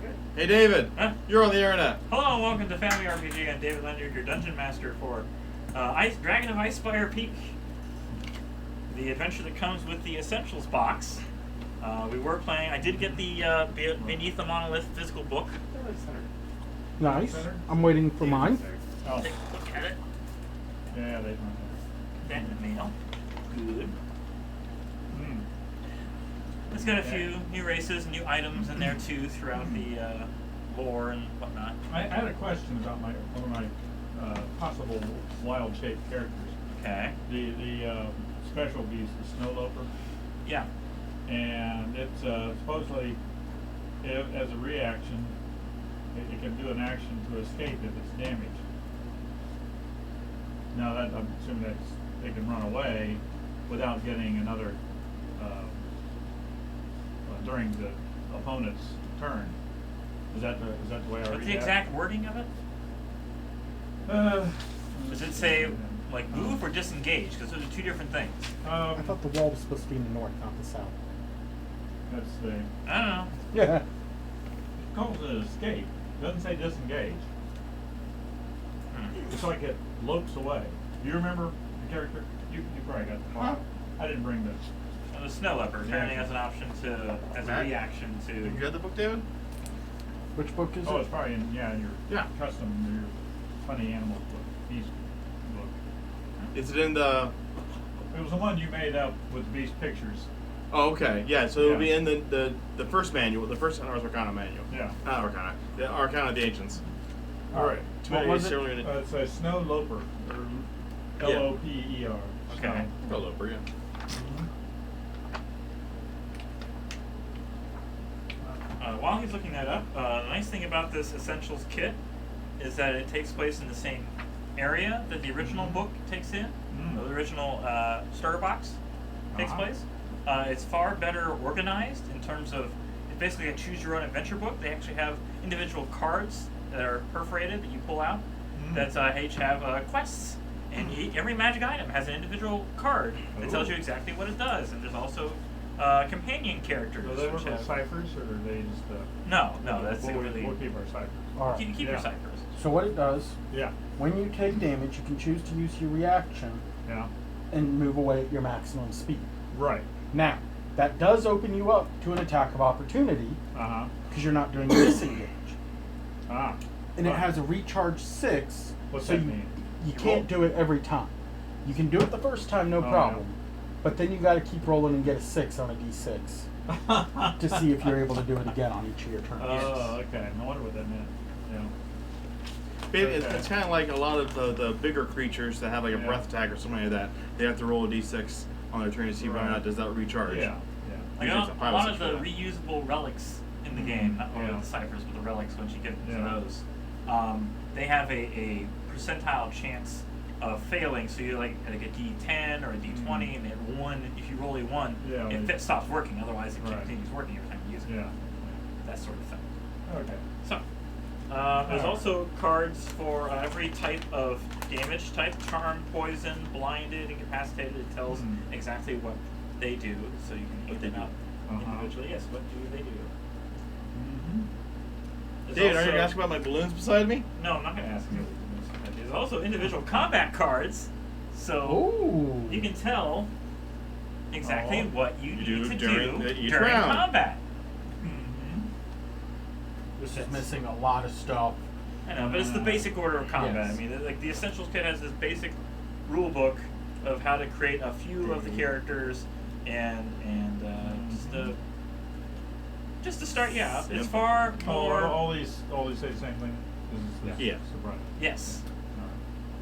good. Hey David, you're on the internet. Hello and welcome to Family RPG. I'm David Leonard, your dungeon master for Dragon of Icespire Peak. The adventure that comes with the Essentials box. We were playing, I did get the Beneath the Monolith physical book. Nice. I'm waiting for mine. Oh. Take a look at it. Yeah, they don't. That in the mail. Good. It's got a few new races, new items in there too throughout the lore and whatnot. I had a question about one of my possible wild shape characters. Okay. The special beast, the snow loper. Yeah. And it's supposedly, as a reaction, it can do an action to escape if it's damaged. Now that I'm assuming that they can run away without getting another during the opponent's turn. Is that the way I read it? What's the exact wording of it? Does it say like move or disengage? Because those are two different things. I thought the wall was supposed to be in the north, not the south. That's the. I don't know. Yeah. It calls it escape. It doesn't say disengage. It's like it lopes away. Do you remember the character? You probably got the file. I didn't bring this. The snow leopard apparently has an option as a reaction to. You got the book, David? Which book is it? Oh, it's probably in your custom, your funny animals book, beast book. Is it in the? It was the one you made up with beast pictures. Oh, okay. Yeah, so it'll be in the first manual, the first Arcana manual. Yeah. Not Arcana. The Arcana of the Ancients. All right. What was it? It's a snow loper, or L-O-P-E-R. Okay. Loper, yeah. While he's looking that up, the nice thing about this Essentials kit is that it takes place in the same area that the original book takes in. The original starter box takes place. It's far better organized in terms of, it's basically a choose your own adventure book. They actually have individual cards that are perforated that you pull out that each have quests. And every magic item has an individual card that tells you exactly what it does. And there's also companion characters. Do they work with ciphers, or are they just... No, that's really... We'll keep our ciphers. All right. Keep your ciphers. So what it does, Yeah. when you take damage, you can choose to use your reaction Yeah. and move away at your maximum speed. Right. Now, that does open you up to an attack of opportunity because you're not doing disengage. And it has a recharge 6. What's so that mean? You can't do it every time. You can do it the first time, no problem. But then you got to keep rolling and get a 6 on a d6 to see if you're able to do it again on each of your turns. Oh, okay. No wonder what that meant. Yeah. It's kind of like a lot of the bigger creatures that have like a breath attack or something like that. They have to roll a d6 on their turn to see whether or not does that recharge. Yeah. Like a lot of the reusable relics in the game, not only the ciphers, but the relics once you get to those, they have a percentile chance of failing. So you're like a d10 or a d20, and at 1, if you roll a 1, it stops working. Otherwise, it continues working every time you use it. Yeah. That sort of thing. Okay. So, there's also cards for every type of damage type: charm, poison, blinded, incapacitated. It tells exactly what they do, so you can look them up individually. Yes, what do they do? David, are you going to ask about my balloons beside me? No, I'm not going to ask you. There's also individual combat cards, so you can tell exactly what you need to do during combat. This is missing a lot of stuff. I know, but it's the basic order of combat. Yes. I mean, like the Essentials kit has this basic rule book of how to create a few of the characters and just to start you out. It's far more. All these say the same thing. Yeah. Right. Yes.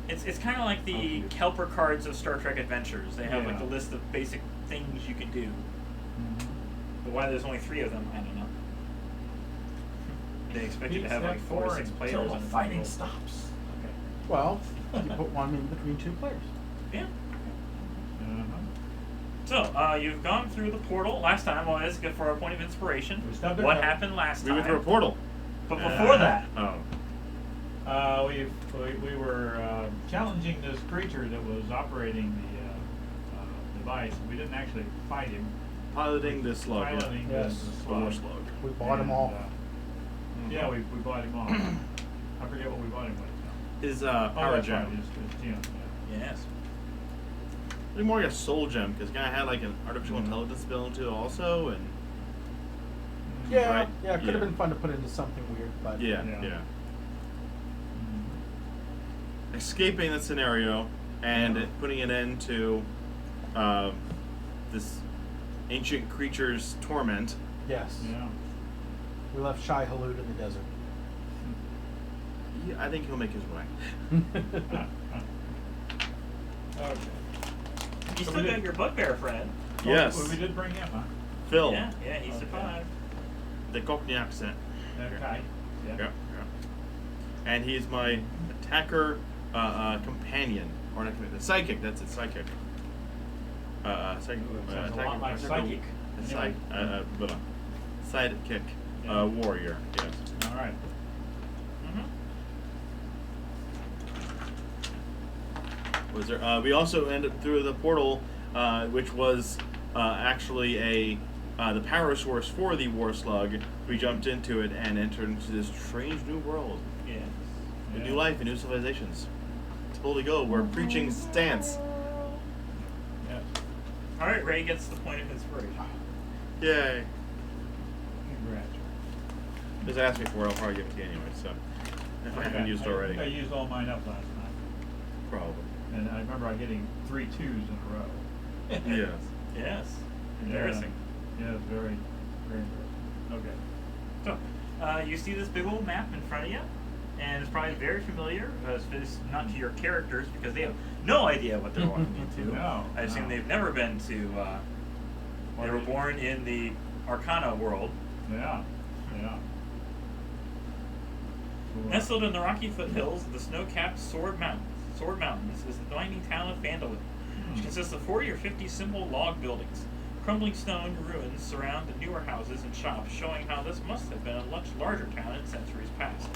It's kind of like the Kelper cards of Star Trek Adventures. They have like a list of basic things you can do. But why there's only 3 of them, I don't know. They expect you to have like 4 or 6 players. Until the fighting stops. Okay. Well, you put one in between 2 players. Yeah. So, you've gone through the portal. Last time was good for our point of inspiration. What happened last time? We went through a portal. But before that, we were challenging this creature that was operating the device. We didn't actually fight him. Piloting this slug. Piloting this slug. We bought them all. Yeah, we bought him off. I forget what we bought him with now. His Oh, power that's gem. right, his gem, yeah. Yes. It's more like a soul gem because kind of had like an artificial Mhm. intelligence built into it also, and Yeah, Right. yeah, it could Yeah. have been fun to put into something weird, but yeah. Yeah. Escaping the scenario and Yeah. putting an end to this ancient creature's torment. yes. Yeah. We left Shai Halud in the desert. Yeah, I think he'll make his way. Okay. You So still we got did- your bugbear friend. Yes. Well, we did bring him, huh? Phil, Yeah, he Okay. survived. the Cockney accent. Okay. Yeah, yeah. And he's my attacker companion, or not companion, the psychic. That's it, psychic. Psychic. Sounds a attacker- lot like attacker- psychic. Sidekick, Yeah. warrior. Yes. All right. Was there? We also ended through the portal, which was actually the power source for the war slug. We jumped into it and entered into this strange new world, Yes. with Yeah. new life and new civilizations. It's boldly go. We're preaching stance. Yes. All right, Ray gets the point of inspiration. Yay! Congrats. Just ask me for it. I'll probably give it to you anyway. So if I haven't used it already, I used all mine up last night. probably. And I remember I getting 3 2s in a row. Yes. Yes. Embarrassing. Yeah, it's very, very embarrassing. Okay. So, you see this big old map in front of you, and it's probably very familiar, it's not to your characters because they have no idea what they're walking into. No, I assume no. they've never been to. They were born in the Arcana world. Yeah. Yeah. Cool. Nestled in the rocky foothills of the snow-capped Sword Mountains is the mining town of Phandalin, which consists of 40 or 50 simple log buildings. Crumbling stone ruins surround the newer houses and shops, showing how this must have been a much larger town in centuries past.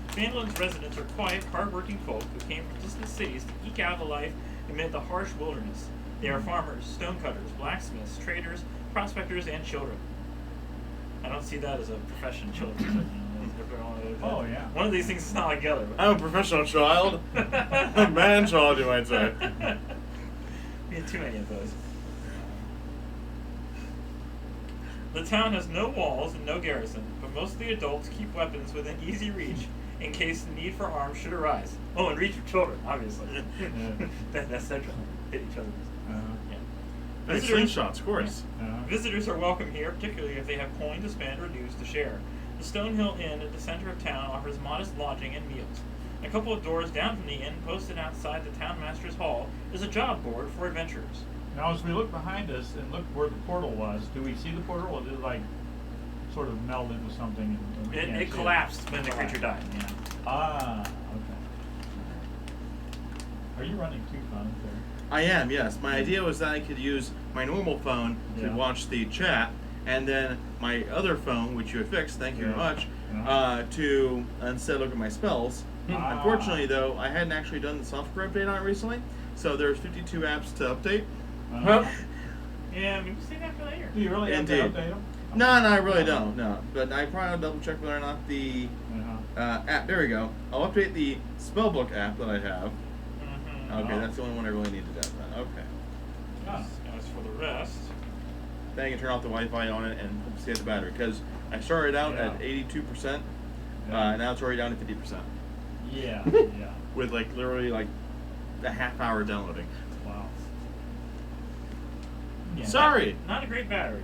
Phandalin's residents are quiet, hard-working folk who came from distant cities to eke out a life amid the harsh wilderness. They are farmers, stonecutters, blacksmiths, traders, prospectors, and children. I don't see that as a profession, children. But, Oh, yeah. One of these things is not like the other. I'm a professional child, a man child, you might say. We had too many of those. The town has no walls and no garrison, but most of the adults keep weapons within easy reach in case the need for arms should arise. Oh, and reach of children, obviously. Yeah. That's central. Hit each other. Uh-huh. Yeah. And slingshots, of course. Uh-huh. Visitors are welcome here, particularly if they have coin to spend or news to share. The Stonehill Inn at the center of town offers modest lodging and meals. A couple of doors down from the inn, posted outside the townmaster's hall, is a job board for adventurers. Now, as we look behind us and look where the portal was, do we see the portal, or did it like sort of meld into something? And we can't It see collapsed when the creature died. Yeah. Ah, okay. Are you running 2 phones there? I am, yes. My idea was that I could use my normal phone to Yeah. watch the chat, and then my other phone, which you had fixed, thank you very Yeah. much, Uh-huh. to instead look at my spells. Ah. Unfortunately, though, I hadn't actually done the software update on it recently, so there's 52 apps to update. Uh-huh. Yeah, maybe save that for later. Do you really have to Indeed. update them? No, I really don't, no. But I probably will double check whether or not the Uh-huh. app, there we go. I'll update the spellbook app that I have. Mm-hmm. Okay, Oh. that's the only one I really need to do then. Okay. Ah. As for the rest, Then I can turn off the Wi-Fi on it and save the battery, because I started out Yeah. at 82%, Yeah. now it's already down to 50%. Yeah, yeah. With like literally like a half hour downloading. Wow. yeah, Sorry. not a great battery.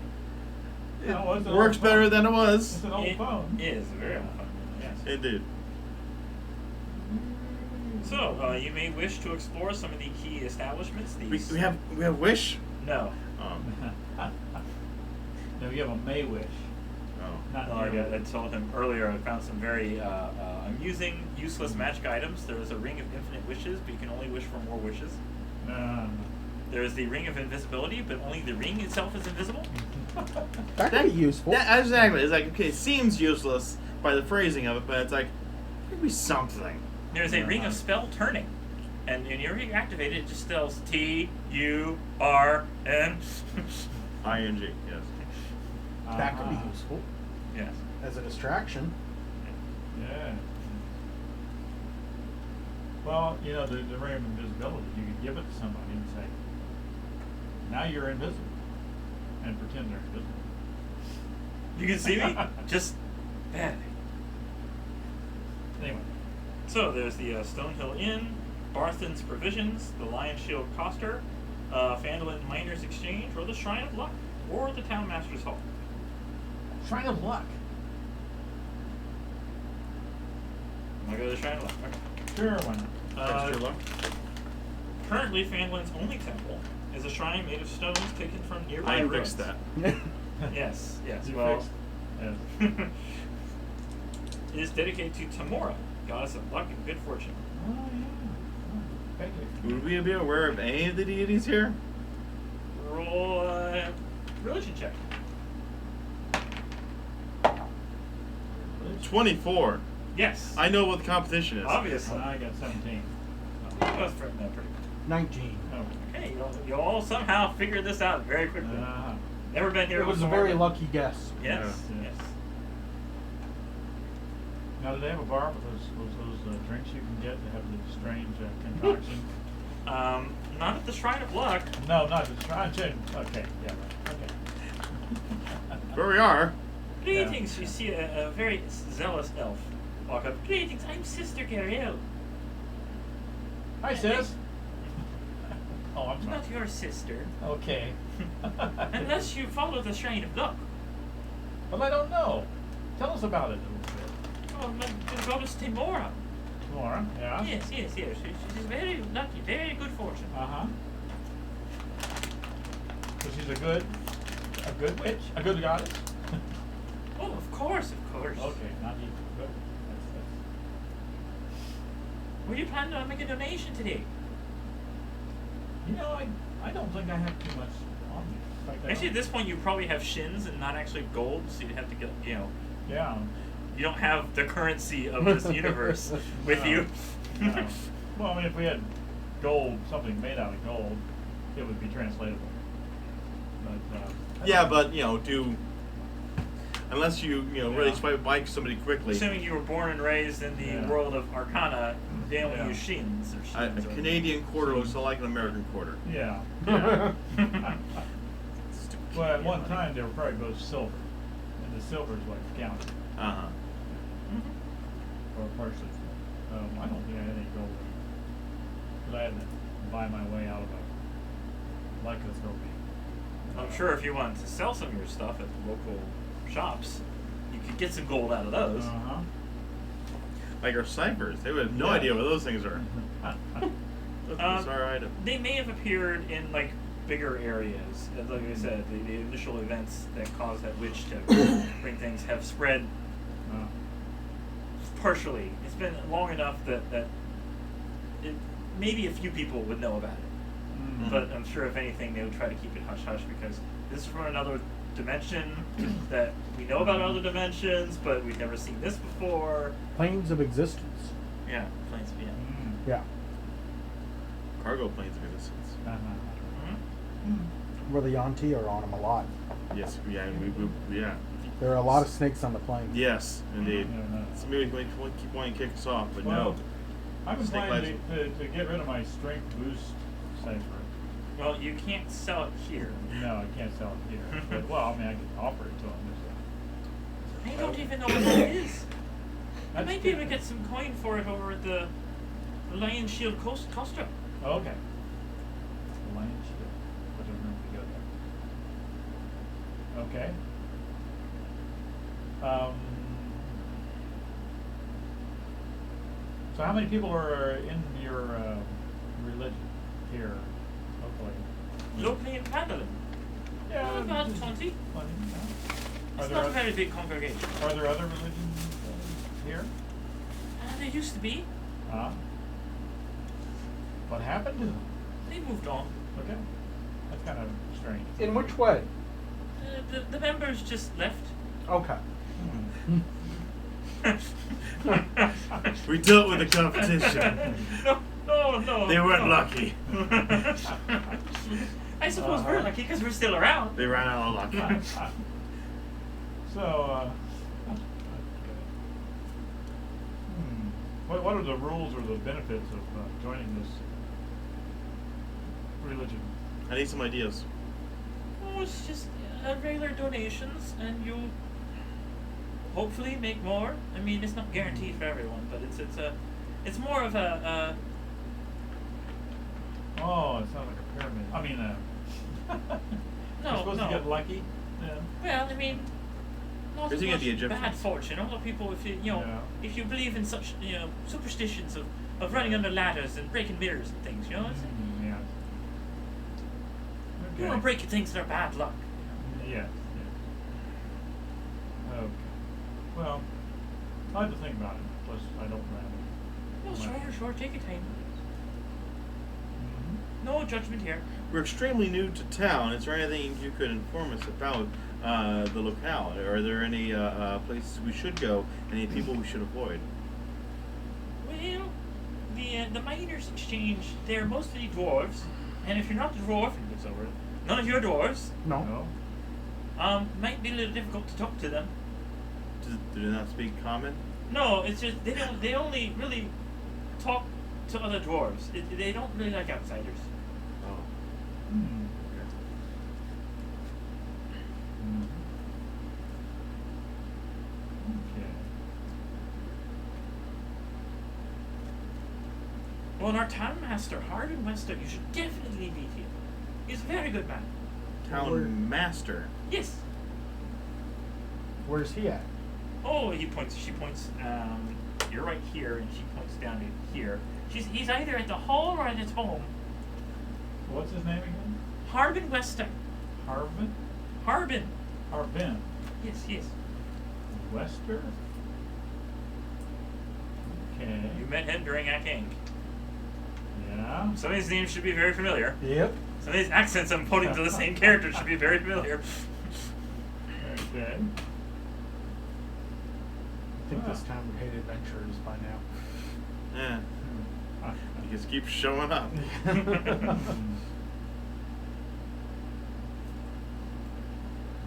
It No, it's an works old better phone. than it was. It's an old It phone. is a very old phone. Yes. Indeed. So, you may wish to explore some of the key establishments. These We have Wish. no. No, you have a May Wish. Oh. Not Oh, May I told him earlier I found some very amusing, useless magic items. There is a ring of infinite wishes, but you can only wish for more wishes. There is the ring of invisibility, but only the ring itself is invisible. That could be useful. Yeah, exactly. It's like, okay, it seems useless by the phrasing of it, but it's like, could be something. There's a ring of spell turning, and whenever you activate it, it just spells TURN. ING, yes. That could be useful Yes. as a distraction. Yeah. Well, you know, the ray of invisibility, you could give it to somebody and say, now you're invisible. And pretend they're invisible. You can see me? Just bad. Anyway. So there's the Stonehill Inn, Barthen's Provisions, the Lion Shield Coster, Phandalin Miners Exchange, or the Shrine of Luck, or the Town Master's Hall. Shrine of Luck. I'm gonna go to the Shrine of Luck. Okay. Sure, why not? Extra luck. Currently, Phandalin's only temple is a shrine made of stones taken from nearby I ruins. fixed that. Yes, yes. You Well, fixed? Yes. it is dedicated to Tamora, goddess of luck and good fortune. Oh, yeah. Oh, thank you. Would we be aware of any of the deities here? Roll religion check. 24. Yes. I know what the competition is. Obviously. I got 17. Both pretty good. 19. Oh. Okay, you all somehow figured this out very quickly. Uh-huh. Never been here It was a before, very but- lucky guess. Yes, Yeah. yes. Now, do they have a bar with those drinks you can get that have the strange concoction? Not at the Shrine of Luck. No, not the shrine. Okay, yeah, right. Okay. Where we are. Greetings, you see a very zealous elf walk up. Greetings, I'm Sister Gariel. Hi, sis. Oh, I'm I'm sorry. not your sister, Okay. unless you follow the Shrine of Luck. Well, I don't know. Tell us about it a little bit. Oh, the goddess Timora. Tomorrow, yeah? Yes. She's very lucky, very good fortune. Uh-huh. So she's a good witch? A good goddess? Oh, of course. Okay, not even good. Were you planning on making a donation today? You know, I don't think I have too much on me. In fact, I Actually, at don't- this point, you probably have shins and not actually gold, so you'd have to get, Yeah. you don't have the currency of this universe with No. you. No. Well, I mean, if we had gold, something made out of gold, it would be translatable. But, Yeah, but unless you really Yeah. swipe by somebody quickly. Assuming you were born and raised in the Yeah. world of Arcana, they only Yeah. use shins or A shins. or- Canadian quarter looks like an American quarter. Yeah. Stupid Well, at Canadian one money. time, they were probably both silver. And the silver is like counted. Uh-huh. Mhm. Or partially. I don't think I had any gold. But I had to buy my way out of a lycanthropy. I'm sure if you wanted to sell some of your stuff at the local shops, you could get some gold out of those. Uh-huh. Like our ciphers. They would have no Yeah. idea what those things are. That's a Um, bizarre item. They may have appeared in like bigger areas. Like I said, the initial events that caused that witch to bring things have spread partially. It's been long enough that maybe a few people would know about it. Mm. But I'm sure if anything, they would try to keep it hush hush because this is from another dimension that we know about other dimensions, but we've never seen this before. Planes of existence. Yeah, planes of Mm. Yeah. Cargo planes of existence. Uh-huh. Mm-hmm. Where the Yanti are on them a lot. Yes, yeah, yeah. There are a lot of snakes on the plane. Yes, indeed. Yeah, no. So maybe we can keep wanting to kick us off, but Well, no. I've been Snake planning to get rid of my strength boost cipher. Well, you can't sell it here. No, I can't sell it here. But, well, I mean, I can offer it to them. I don't even know what that is. I That's might be able to good. get some coin for it over at the Lion Shield Costa. Oh, okay. The lion shield. But there's room to go there. Okay. So how many people are in your religion here locally? Locally in Phandalin. About 20. 20, yeah. It's not a very big congregation. Are there other religions here? There used to be. What happened to them? They moved on. Okay. That's kind of strange. In which way? The members just left. Okay. We dealt with the competition. No. They weren't no. lucky. I suppose we're lucky because we're still around. They ran out of luck. So, What are the rules or the benefits of joining this religion? I need some ideas. Oh, it's just regular donations, and you'll hopefully make more. I mean, it's not guaranteed for everyone, but it's more of a. Oh, it sounds like a pyramid. I mean, No, you're supposed no. to get lucky. Yeah. Well, I mean, not Where's as he get much the Egyptians? bad fortune. A lot of people, if you Yeah. if you believe in such superstitions of running under ladders and breaking mirrors and things, Yeah. you want to break things that are bad luck. Yes. Okay. Well, I have to think about it. Plus, I don't No, sure, take your time. Mm-hmm. No judgment here. We're extremely new to town. Is there anything you could inform us about the locale? Are there any places we should go? Any people we should avoid? Well, the miners' exchange, they're mostly dwarves, and if you're not a dwarf, and it's over, none of you are dwarves. No. Might be a little difficult to talk to them. Do they not speak common? No, it's just they only really talk to other dwarves. They don't really like outsiders. Oh. Mm. Okay. Okay. Well, and our town master, Hardin Wester, you should definitely meet him. He's a very good man. Town Where- master. Yes. Where's he at? Oh, she points, you're right here, and she points down to here. He's either at the hall or at his home. What's his name again? Harbin Wester. Harvin? Harbin. Harvin. Yes. Wester? Okay. You met him during Acting. Yeah. Some of these names should be very familiar. Yep. Some of these accents I'm putting to the same character should be very familiar. Okay. I think this town would hate adventurers by now. Yeah. Ah. He just keeps showing up.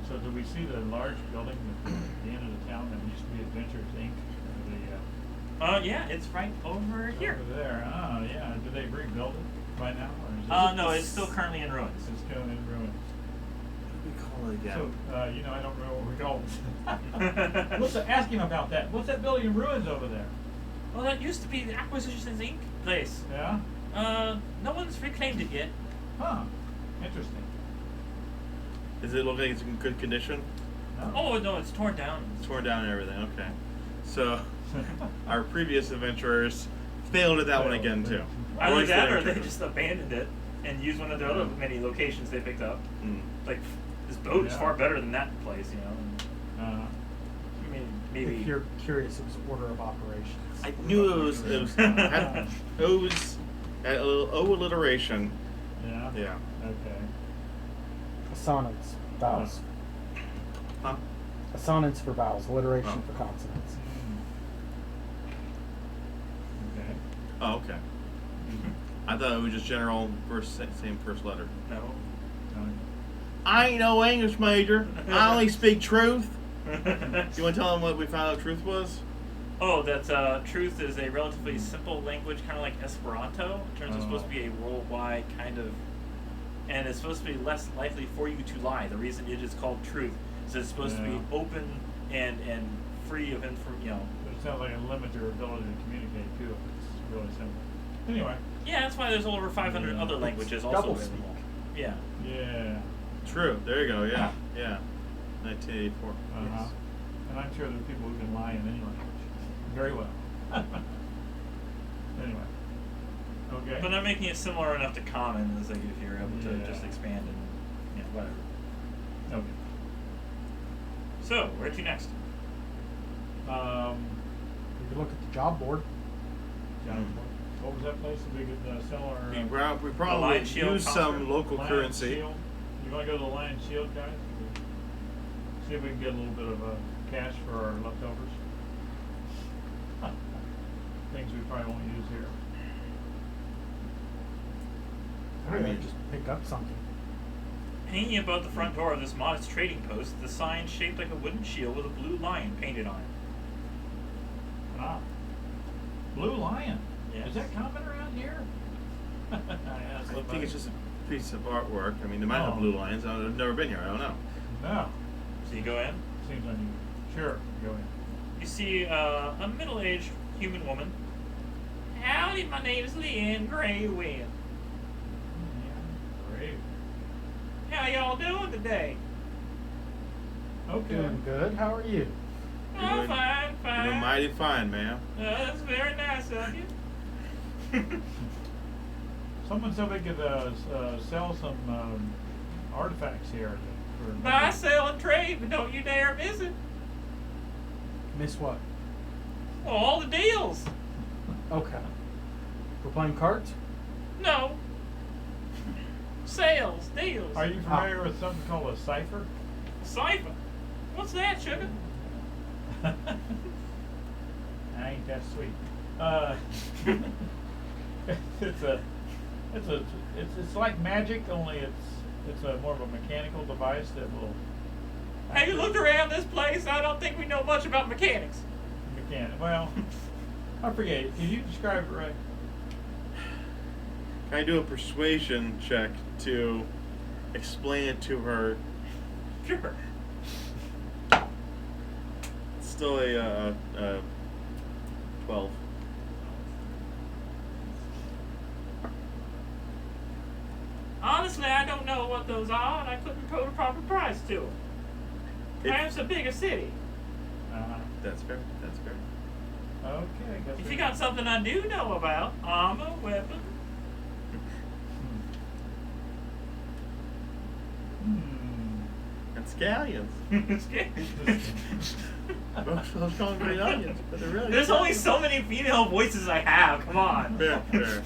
So do we see the large building at the end of the town that used to be Adventures Inc.? Yeah, it's right over here. Over there. Oh, yeah. Did they rebuild it by now? Or is it No, it's still currently in ruins. It's still in ruins. What do we call it again? So, I don't know what we call it. Ask him about that. What's that building in ruins over there? Well, that used to be the Acquisitions Inc. place. Yeah? No one's reclaimed it yet. Huh. Interesting. Does it look like it's in good condition? No. Oh, no, it's torn down. It's torn down and everything. Okay. So, our previous adventurers failed at that one again too. Either Wasted that or they adventurers. just abandoned it and used one of the other many locations they picked up. Mm. Like, this boat is Yeah. far better than that place, I mean, maybe. If you're curious, it was order of operations. I knew it was a little alliteration. Yeah? Yeah. Okay. Assonance, vowels. Huh? Assonance for vowels, alliteration Oh. for consonants. Okay. Oh, okay. I thought it was just general same first letter. No. I ain't no English major. I only speak truth. You want to tell them what we found out truth was? Oh, that truth is a relatively simple language, kind of like Esperanto. In terms of supposed to be a worldwide kind of, and it's supposed to be less likely for you to lie. The reason it is called truth is it's supposed to be Yeah. open and free of information. But it sounds like it limits your ability to communicate too if it's really simple. Anyway. Yeah, that's why there's over 500 Yeah. other languages also double available. Yeah. Yeah. True. There you go. Yeah. Yeah. 1984. Uh-huh. Yes. And I'm sure there are people who can lie in any language. Very well. Anyway. Okay. But I'm making it similar enough to common as like if you're able to Yeah. just expand and whatever. Okay. So, where to next? You could look at the job board. John, what was that place that we could sell our We The probably Lion Shield use some concert? local Lion currency. Shield? You want to go to the Lion Shield, guys? See if we can get a little bit of cash for our leftovers. Things we probably won't use here. I mean, just pick up something. Hanging above the front door of this modest trading post, the sign shaped like a wooden shield with a blue lion painted on it. Ah. Blue lion. Yes. Is that common around here? I think it's just a piece of artwork. I mean, they might have blue lions. I've never been here. I don't know. No. So you go in. Seems unusual. Sure, go in. You see a middle-aged human woman. Howdy, my name is Leanne Greywind. Yeah, great. How y'all doing today? Okay. Doing good. How are you? Oh, Doing- fine, fine. Doing mighty fine, ma'am. That's very nice of you. Someone said we could sell some artifacts here. Buy, sell, and trade, but don't you dare miss it. Miss what? All the deals. Okay. We're playing cards? No. Sales, deals. Are you familiar with something called a cipher? Cipher. What's that, sugar? Ain't that sweet. It's like magic, only it's a more of a mechanical device that will. Have you looked around this place? I don't think we know much about mechanics. Well, I forget. Can you describe it right? Can I do a persuasion check to explain it to her? Sure. It's still a 12. Honestly, I don't know what those are, and I couldn't quote a proper price to them. Perhaps a bigger city. That's fair. That's fair. Okay. guess If we- you got something I do know about, armor, weapons. And scallions. Most of calling great onions, but they're really There's only scallions. so many female voices I have. Come on. Fair, fair.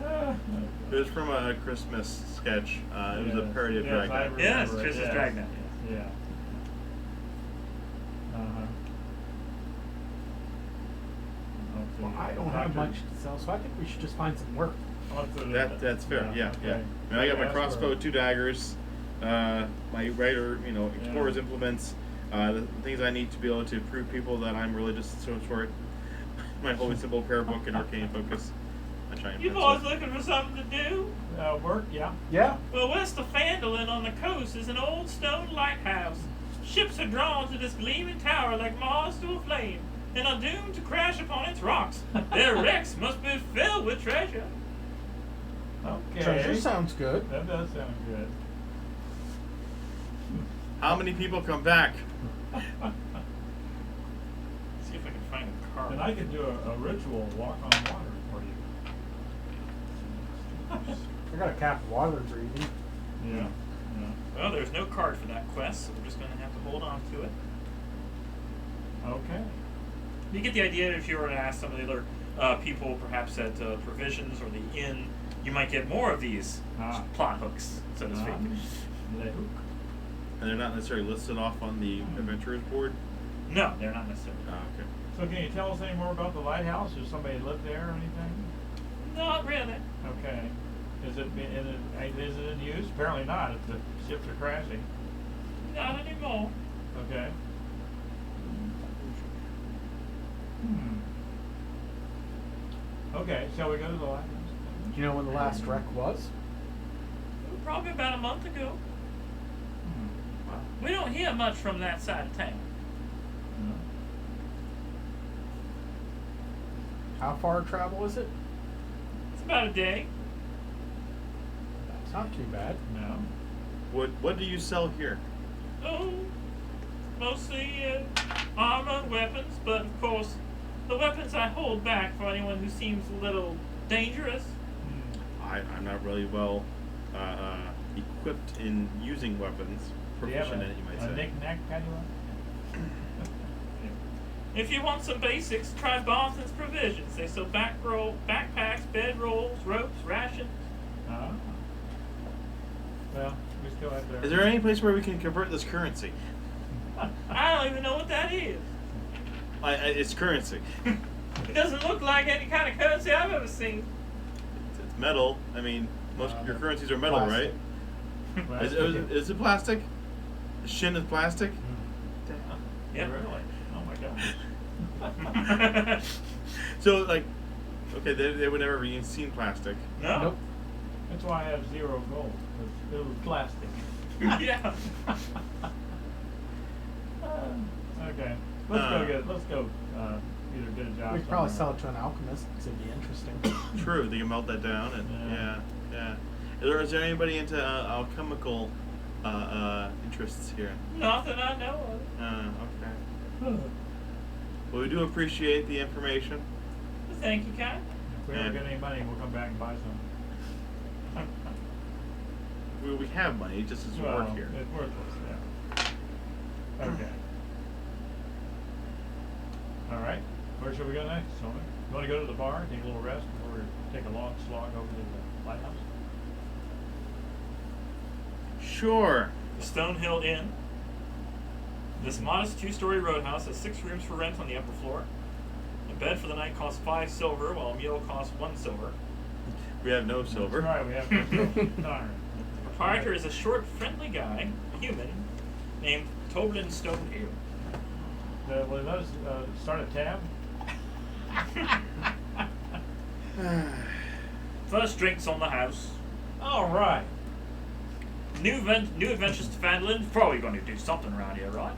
Ah, It was from a Christmas sketch. It was a yes, parody of yes, I Dragnet. Yes, remember it, Christmas yes, Dragnet. Yeah. Uh-huh. Well, I don't have much to sell, so I think we should just find some work. That's fair. Yeah, yeah. okay. I mean, I got my That's crossbow, where- 2 daggers, my regular, explorer's implements, the things I need to be able to prove people that I'm religious and so short. My holy symbol prayer book and arcane focus. My giant You pencil. boys looking for something to do? Work, yeah. Yeah. Well, west of Phandalin on the coast is an old stone lighthouse. Ships are drawn to this gleaming tower like moths to a flame, and are doomed to crash upon its rocks. Their wrecks must be filled with treasure. Okay. Treasure sounds good. That does sound good. How many people come back? See if I can find a card. And I could do a ritual walk on water for you. I got a cap of water breathing. Yeah. Well, there's no card for that quest, so we're just going to have to hold on to it. Okay. You get the idea that if you were to ask some of the other people, perhaps at Provisions or the inn, you might get more of these plot hooks, so to speak. Le hook. And they're not necessarily listed off on the adventurers board? No, they're not necessarily. Okay. So can you tell us any more about the lighthouse? Does somebody live there or anything? Not really. Okay. Is it in use? Apparently not, if the ships are crashing. Not anymore. Okay. Okay, shall we go to the lighthouse? Do you know when the last wreck was? Probably about a month ago. We don't hear much from that side of town. How far travel is it? It's about a day. That's not too bad. No. What do you sell here? Oh, mostly armor and weapons, but of course, the weapons I hold back for anyone who seems a little dangerous. I'm not really well equipped in using weapons. Do you have Proficient in it, you might a say. knick-knack paddywhack? If you want some basics, try Boston's Provisions. They sell backpacks, bedrolls, ropes, rations. Well, we still have there. Is there any place where we can convert this currency? I don't even know what that is. It's currency. It doesn't look like any kind of currency I've ever seen. It's metal. I mean, most of your currencies are metal, Plastic. right? Well, Is it plastic? The shin is plastic? Yeah. Really? Oh my gosh. So, like, okay, they would never be seen plastic. No. Nope. That's why I have 0 gold. It was plastic. Yeah. Okay. Let's go. Either get a job. We could probably somewhere. sell it to an alchemist because it'd be interesting. True, they can melt that down, and yeah. Is there anybody into alchemical interests here? Nothing I know Okay. Well, we do appreciate the information. of. Thank you, Kai. If we ever get any money, we'll come back and buy some. We have money, it just doesn't work here. It's worthless, yeah. Okay. Alright. Where should we go next, Tony? You want to go to the bar, take a little rest, before we take a long slog over to the lighthouse? Sure. The Stonehill Inn. This modest 2-story roadhouse has 6 rooms for rent on the upper floor. A bed for the night costs 5 silver, while a meal costs 1 silver. We have no silver. That's right, we have no silver. Darn. The proprietor is a short, friendly guy, a human, named Phandalin Stonehill. Will you let us start a tab? First drinks on the house. Alright. New adventures to Phandalin. Probably going to do something around here, right?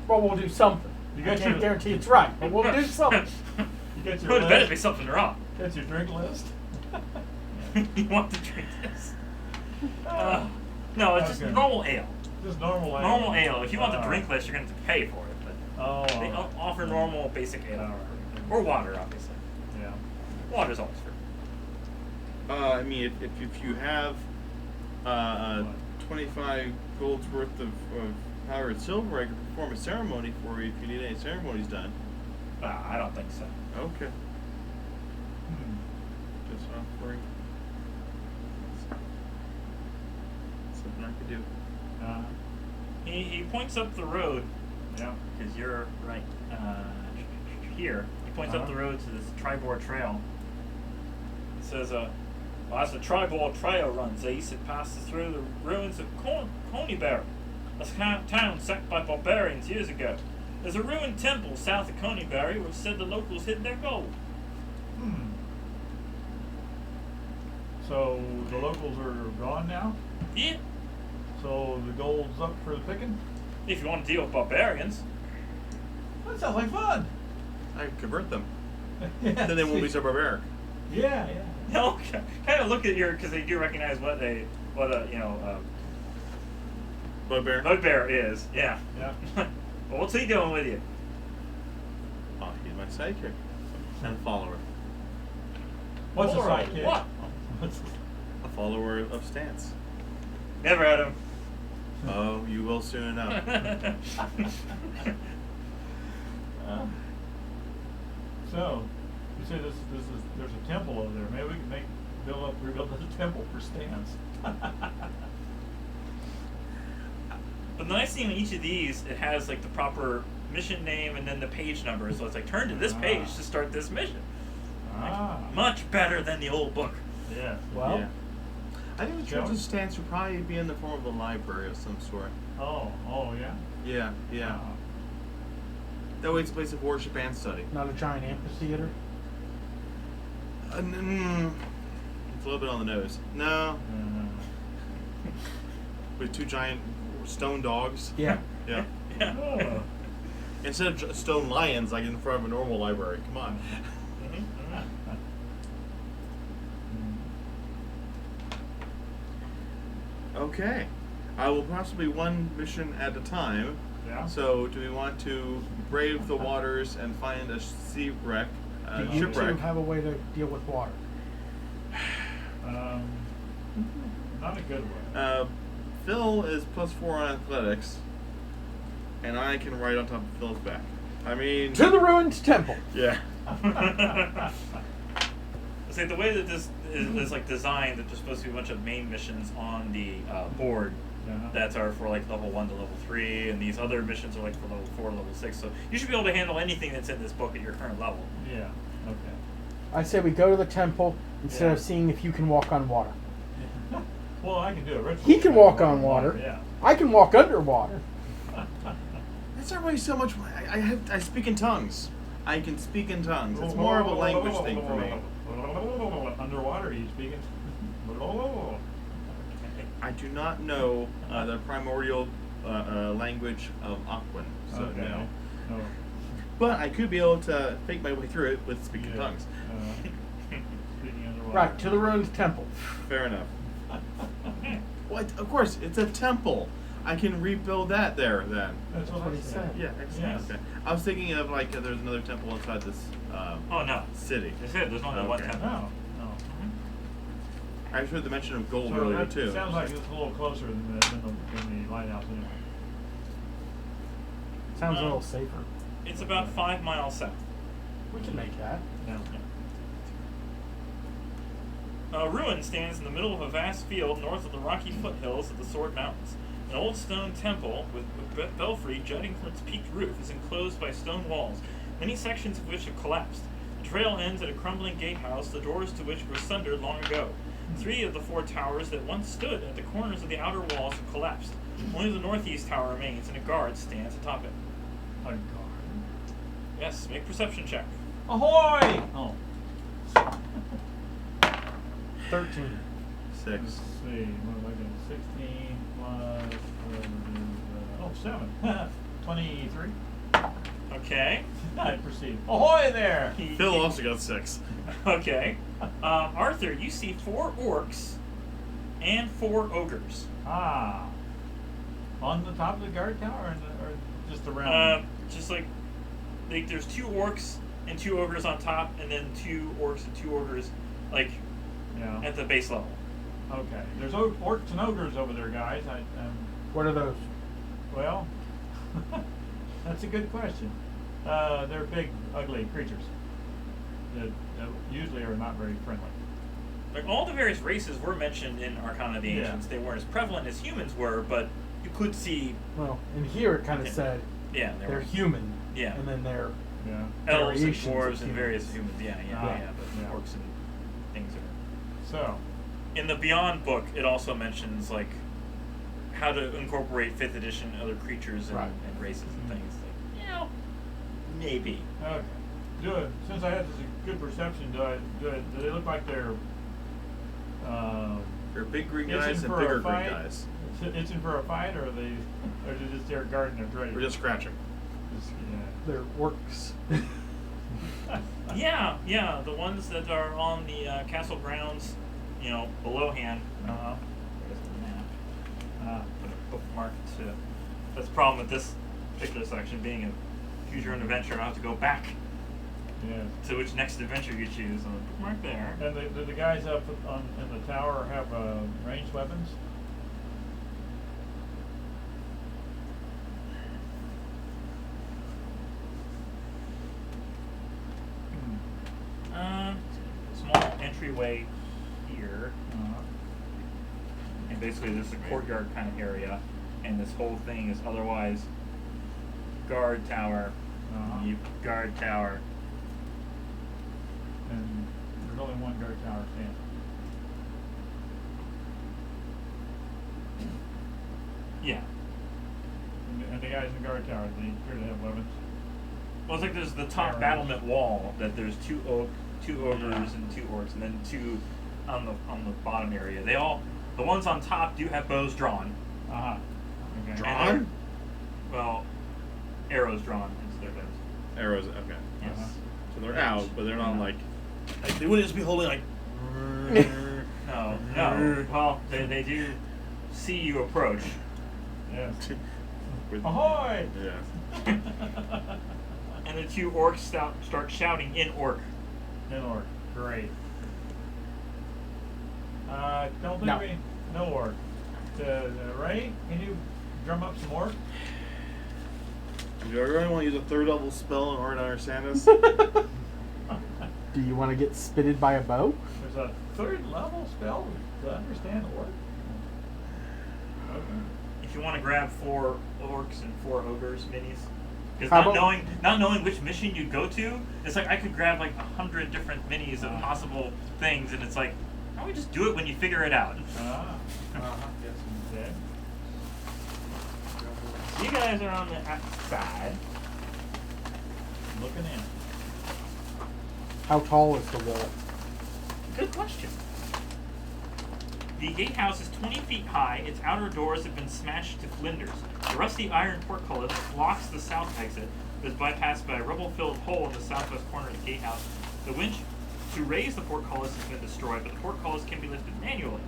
Well, we'll do something. You I got can't your- guarantee it's right, but we'll do something. You got your Would better list? be something wrong. That's your drink list? You want to drink this? No, it's just Okay. normal ale. Just normal ale. Normal ale. If you want the Alright. drink list, you're going to have to pay for it. But Oh. they offer normal, basic ale. Alright. Or water, obviously. Yeah. Water's always free. I mean, if you have 25 gold's worth of power and silver, I can perform a ceremony for you if you need any ceremonies done. I don't think so. Okay. Hmm. Just offering something I could do. He points up the road, Yeah. because you're right here. He points up the road to this Tribor Trail. He says, well, as the Tribor Trail runs east, it passes through the ruins of Conyberry, a town sacked by barbarians years ago. There's a ruined temple south of Conyberry which said the locals hid their gold. Hmm. So the locals are gone now? Yeah, So the gold's up for the picking? if you want to deal with barbarians. That sounds like fun. I can convert them. Yeah, Then they won't be see. so barbaric. Yeah. No, kind of look at your, because they do recognize what a Bugbear? bugbear is. Yeah. Yeah. Well, what's he doing with you? Oh, he's my sidekick. And follower. What's a Alright, sidekick? what? What's A follower of Stance. Never had him. Oh, you will soon enough. So, you say there's a temple over there. Maybe we can rebuild a temple for Stans. But the nice thing on each of these, it has like the proper mission name and then the page number. So it's like turn to this page to start this mission. Much better than the old book. Yeah. Well, Yeah. I think the Shall Church we? of Stance would probably be in the form of a library of some sort. Oh, yeah. Yeah. That way it's a place of worship and study. not a giant amphitheater. It's a little bit on the nose. No. With 2 giant stone dogs. Yeah. Yeah. Yeah. Oh. Instead of stone lions, like in front of a normal library. Come on. Okay. I will possibly one mission at a time. Yeah. So, do we want to brave the waters and find a shipwreck? Do you two Shipwreck. have a way to deal with water? Not a good way. Phil is +4 on athletics, and I can ride on top of Phil's back. I mean, To the ruined temple. yeah. See, the way that this is like designed, that there's supposed to be a bunch of main missions on the board that are for like level 1 to level 3, and these other missions are like for level 4 to level 6. So you should be able to handle anything that's in this book at your current level. Yeah. Okay. I say we go to the temple instead Yeah. of seeing if you can walk on water. Well, I can do a ritual. He can walk on water. Yeah. I can walk underwater. That's It's not really so much. I speak in tongues. I can speak in tongues. It's more of a language thing for me. Underwater, you speaking? I do not know the primordial language of Aquan, so Okay. no. No. But I could be able to fake my way through it with speaking Yeah. tongues. Speaking underwater. Right, to the ruined temple. Fair enough. What? Of course, it's a temple. I can rebuild that there then. That's what he said. Yeah, excellent. Yes. Okay. I was thinking of like there's another temple inside this Oh no. city. That's it. There's only one Okay. temple. No, no. I heard the mention of gold So earlier that too. sounds like it's a little closer than the lighthouse anyway. Sounds a little safer. It's about 5 miles south. We can make that. No. A ruin stands in the middle of a vast field north of the rocky foothills of the Sword Mountains. An old stone temple with belfry jutting from its peaked roof is enclosed by stone walls, many sections of which have collapsed. The trail ends at a crumbling gatehouse, the doors to which were sundered long ago. 3 of the 4 towers that once stood at the corners of the outer walls have collapsed. Only the northeast tower remains, and a guard stands atop it. A guard. Yes, make perception check. Ahoy! Oh. 13. 6. Let's see. What am I getting? 16 plus whatever it is. 7. 23. Okay. I proceed. Ahoy there! Phil also got 6. Okay. Arthur, you see 4 orcs and 4 ogres. Ah. On the top of the guard tower or just around? Just like there's 2 orcs and 2 ogres on top, and then 2 orcs and 2 ogres, like Yeah. at the base level. Okay. There's orcs and ogres over there, guys. What are those? Well, that's a good question. They're big, ugly creatures that usually are not very friendly. Like all the various races were mentioned in Arcana of the Yeah. Ancients. They weren't as prevalent as humans were, but you could see, Well, in here it kind of Yeah. said yeah, there they're were human. Yeah. And then they're Yeah. elves and variations of dwarves and humans. various humans. Yeah, Ah, but yeah. orcs and things are. So, In the Beyond book, it also mentions like how to incorporate 5th edition other creatures and, Right. and races and things. Like, you know, maybe. okay. Since I had this good perception, do they look like they're They're big green itching guys and for a bigger green fight? guys. Itching for a fight, or are they just there guarding their treasure? We're just scratching. Just, they're orcs. Yeah, the ones that are on the castle grounds, you know, below hand. Uh-huh. There's the map. Put a bookmark to. That's the problem with this particular section being a choose your own adventure. I have to go back Yeah. to which next adventure you choose. And bookmark there. And do the guys up in the tower have ranged weapons? Small entryway here. Uh-huh. And basically this is a courtyard kind of area, and this whole thing is otherwise guard tower, Uh-huh. guard tower. And there's only one guard tower standing. Yeah. And the guys in the guard tower, they appear to have weapons. Well, it's like there's the top Arrows. battlement wall that there's two ogres and 2 orcs, and then 2 on the bottom area. They all, the ones on top do have bows drawn. Uh-huh. Okay. Drawn? Well, arrows drawn into their bows. Arrows. Okay. Yes. Uh-huh. So they're out, but they're not Yeah. like they wouldn't just be holding like. No. Well, they do see you approach. Yes. with, Ahoy! Yeah. And the 2 orcs start shouting in orc. In orc. Great. Don't think No. no orc. Ray, can you drum up some orc? Do you really want to use a 3rd level spell in order to understand this? Do you want to get spitted by a bow? There's a 3rd level spell to understand orc. Okay. If you want to grab 4 orcs and 4 ogres minis, because How not knowing which mission you'd go to, it's like I could grab like 100 different minis of possible things, and it's like, why don't we just do it when you figure it out? Ah. Uh-huh. Okay. You guys are on the outside. Looking in. How tall is the wall? Good question. The gatehouse is 20 feet high. Its outer doors have been smashed to flinders. The rusty iron portcullis blocks the south exit, but is bypassed by a rubble-filled hole in the southwest corner of the gatehouse. The winch to raise the portcullis has been destroyed, but the portcullis can be lifted manually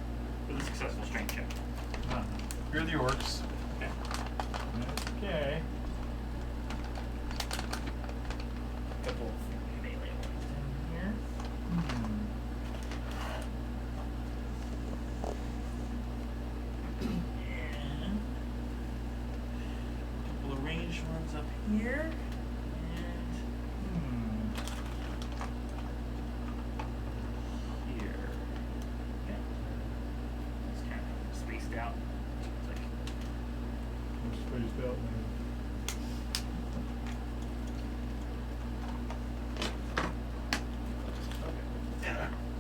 with a successful strength check. Uh-huh. You're the orcs. Okay. Okay. Couple of melee ones in here. And a couple of ranged ones up here. And here. Okay. It's kind of spaced out. It's like I'm spaced out, man.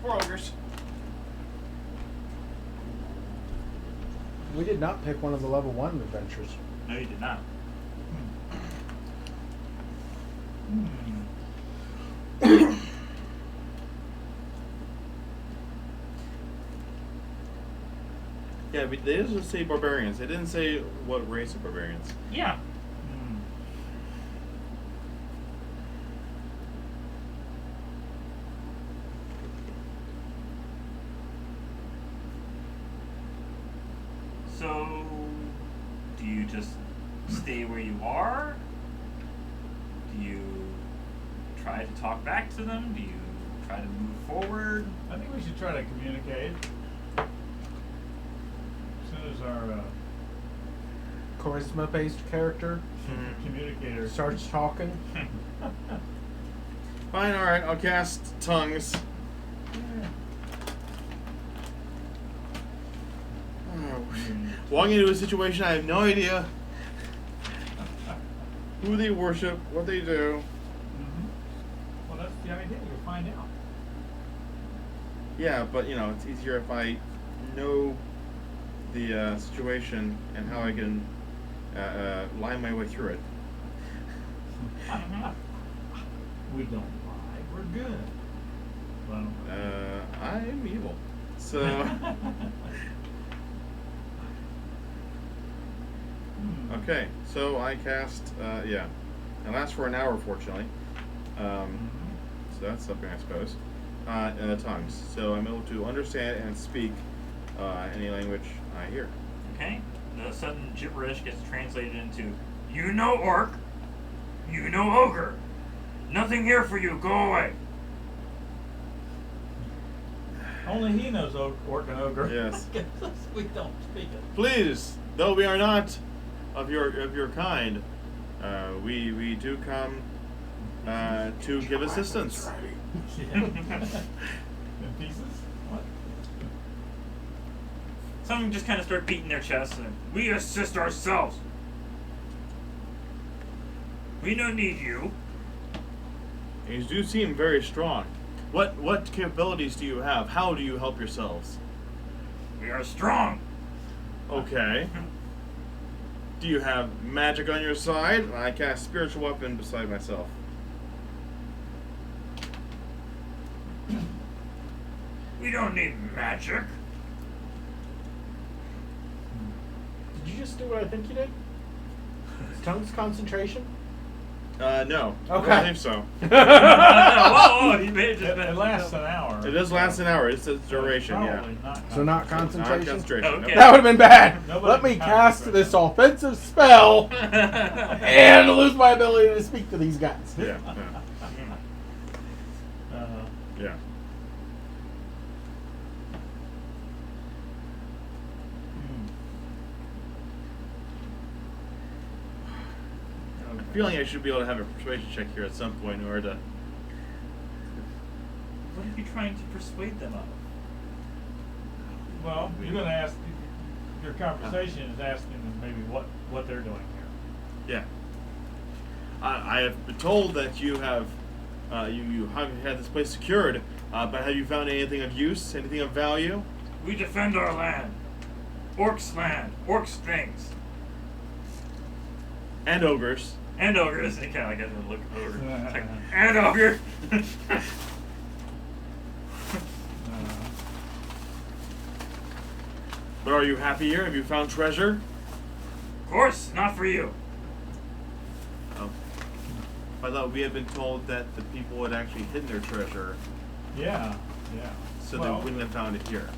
Four ogres. We did not pick one of the level 1 adventures. no, you did not. Yeah, but they didn't say barbarians. They didn't say what race of barbarians. Yeah. So, do you just stay where you are? Do you try to talk back to them? Do you try to move forward? I think we should try to communicate. As soon as our Charisma-based character communicator starts talking. Fine, alright, I'll cast tongues. Walking into a situation, I have no idea who they worship, what they do. Well, that's the idea. You'll find out. Yeah, but you know, it's easier if I know the situation and how I can line my way through it. We don't lie. We're good. Well, I'm evil. So, okay, so I cast, yeah, it lasts for an hour, fortunately. So that's something, I suppose. Tongues. So I'm able to understand and speak any language I hear. Okay. The sudden gibberish gets translated into, "You know orc. You know ogre. Nothing here for you. Go away." only he knows orc and ogre. Yes. We don't speak it. Please, though we are not of your kind, we do come to give assistance. Yeah. In pieces? What? Some of them just kind of start beating their chests and, "We assist ourselves. We don't need you." You do seem very strong. What capabilities do you have? How do you help yourselves? "We are strong." Okay. Do you have magic on your side? I cast spiritual weapon beside myself. "We don't need magic." Did you just do what I think you did? Tongues concentration? No. Okay. I don't think so. Whoa, you may have just It lasts an hour. It does last an hour. It's its duration, yeah. Probably not So not Not concentration? concentration. Okay. That would have been bad. Nobody Let me can cast concentrate. this offensive spell and lose my ability to speak to these guys. Yeah. Uh-huh. Yeah. I'm feeling I should be able to have a persuasion check here at some point in order to. What are you trying to persuade them of? Well, you're going to ask. Your conversation is asking them maybe what they're doing here. Yeah. I have been told that you have you have had this place secured, but have you found anything of use, anything of value? "We defend our land. Orcs' land. Orcs' things." And ogres. And ogres. It kind of like doesn't look ogre. It's like, and ogre. But are you happy here? Have you found treasure? Of course, not for you. Oh. I thought we had been told that the people had actually hidden their treasure, Yeah. so Well, they wouldn't have found it here.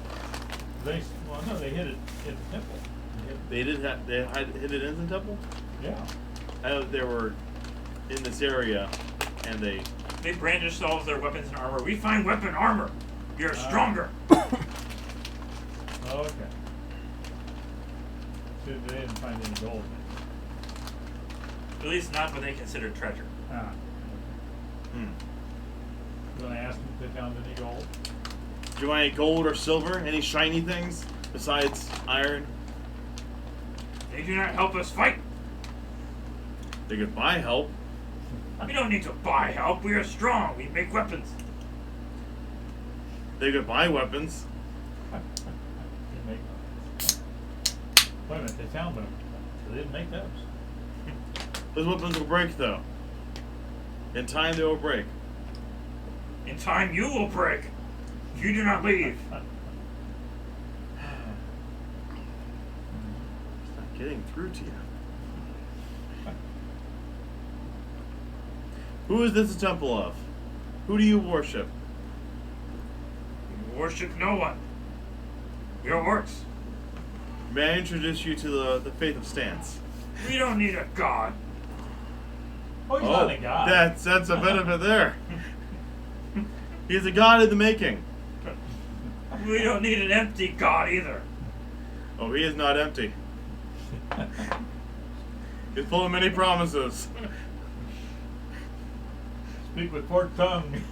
They hid it in the temple. They hid it in the temple? Yeah. I know they were in this area, and they... They brandished all of their weapons and armor. We find weapon armor. You're stronger. Okay. So they didn't find any gold. At least not what they considered treasure. Ah. Hmm. Then I asked them if they found any gold. Do you want any gold or silver? Any shiny things besides iron? They do not help us fight. They could buy help. We don't need to buy help. We are strong. We make weapons. They could buy weapons. They make Wait a minute, they found them. They didn't make those. Those weapons will break, though. In time, they will break. In time, you will break. If you do not leave. It's not getting through to you. Who is this a temple of? Who do you worship? We worship no one. We are orcs. May I introduce you to the faith of Stance? We don't need a god. Oh, he's not a god. That's a benefit there. He's a god in the making. We don't need an empty god either. Oh, he is not empty. He's full of many promises. Speak with forked tongue.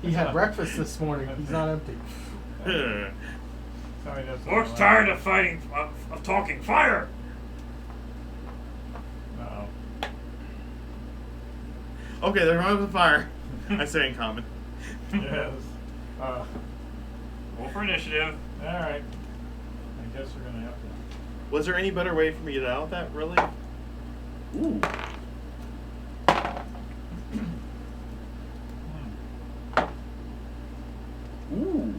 He had breakfast this morning. He's not empty. Sorry, that's Orcs tired of fighting, of talking fire. Uh-oh. Okay, they're running with fire. I say in common. Yes. Roll for initiative. Alright. I guess we're gonna have to. Was there any better way for me to get out of that, really? Ooh. Ooh.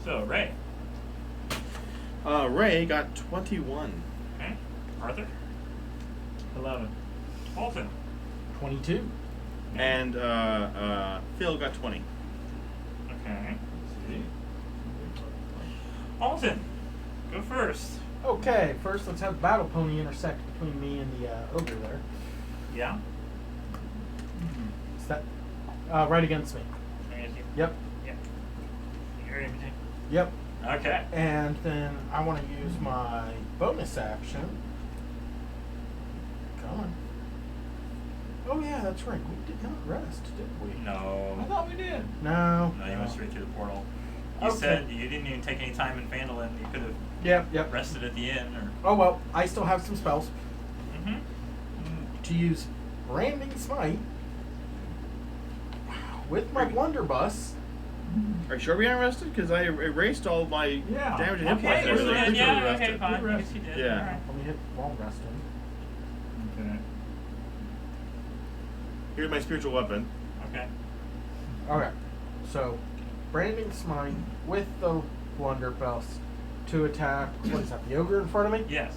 So, Ray. Ray got 21. Okay. Arthur. 11. Alton. 22. And Phil got 20. Okay. See? Alton. Go first. Okay, first let's have Battle Pony intersect between me and the ogre there. Yeah. Is that right against me? Yep. Yep. You're in between. Yep. Okay. And then I want to use my bonus action. Come on. Oh yeah, that's right. We did not rest, did we? No. I thought we did. No. No, you went straight through the portal. You Okay. said you didn't even take any time in Phandalin. You could have Yep. rested at the inn, or. Oh well, I still have some spells Mm-hmm. to use. Branding Smite with my blunderbuss. Are you sure we aren't rested? Because I erased all of my Yeah. damage and hit Okay, points. you There, so did. I think Yeah. we Okay. rested. Fine. Good I guess you did. Yeah. Alright. Let me hit long resting. Okay. Here's my spiritual weapon. Okay. Okay, so Branding Smite with the blunderbuss to attack. What is that? The ogre in front of me? Yes.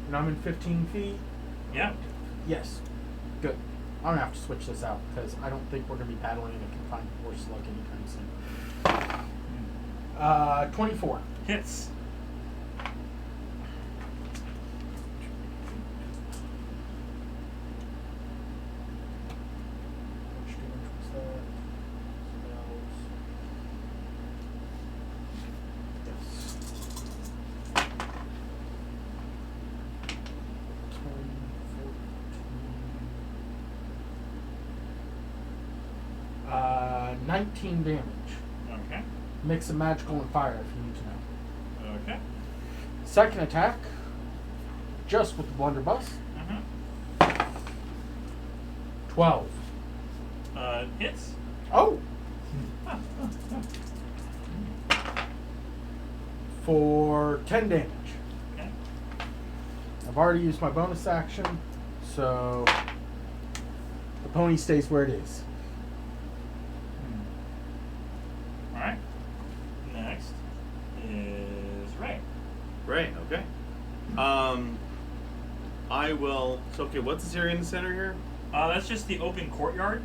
And I'm in 15 feet. Yeah. Yes. Good. I'm gonna have to switch this out because I don't think we're gonna be battling in a confined force slug anytime soon. 24. Hits. Which damage was that? Spells. Yes. 10, 14. 19 damage. Okay. Mix of magical and fire if you need to know. Okay. Second attack, just with the blunderbuss. 12. Hits. Oh! For 10 damage. Okay. I've already used my bonus action, so the pony stays where it is. Alright. Next is Ray. Right. Okay. I will. So okay, what's this area in the center here? That's just the open courtyard.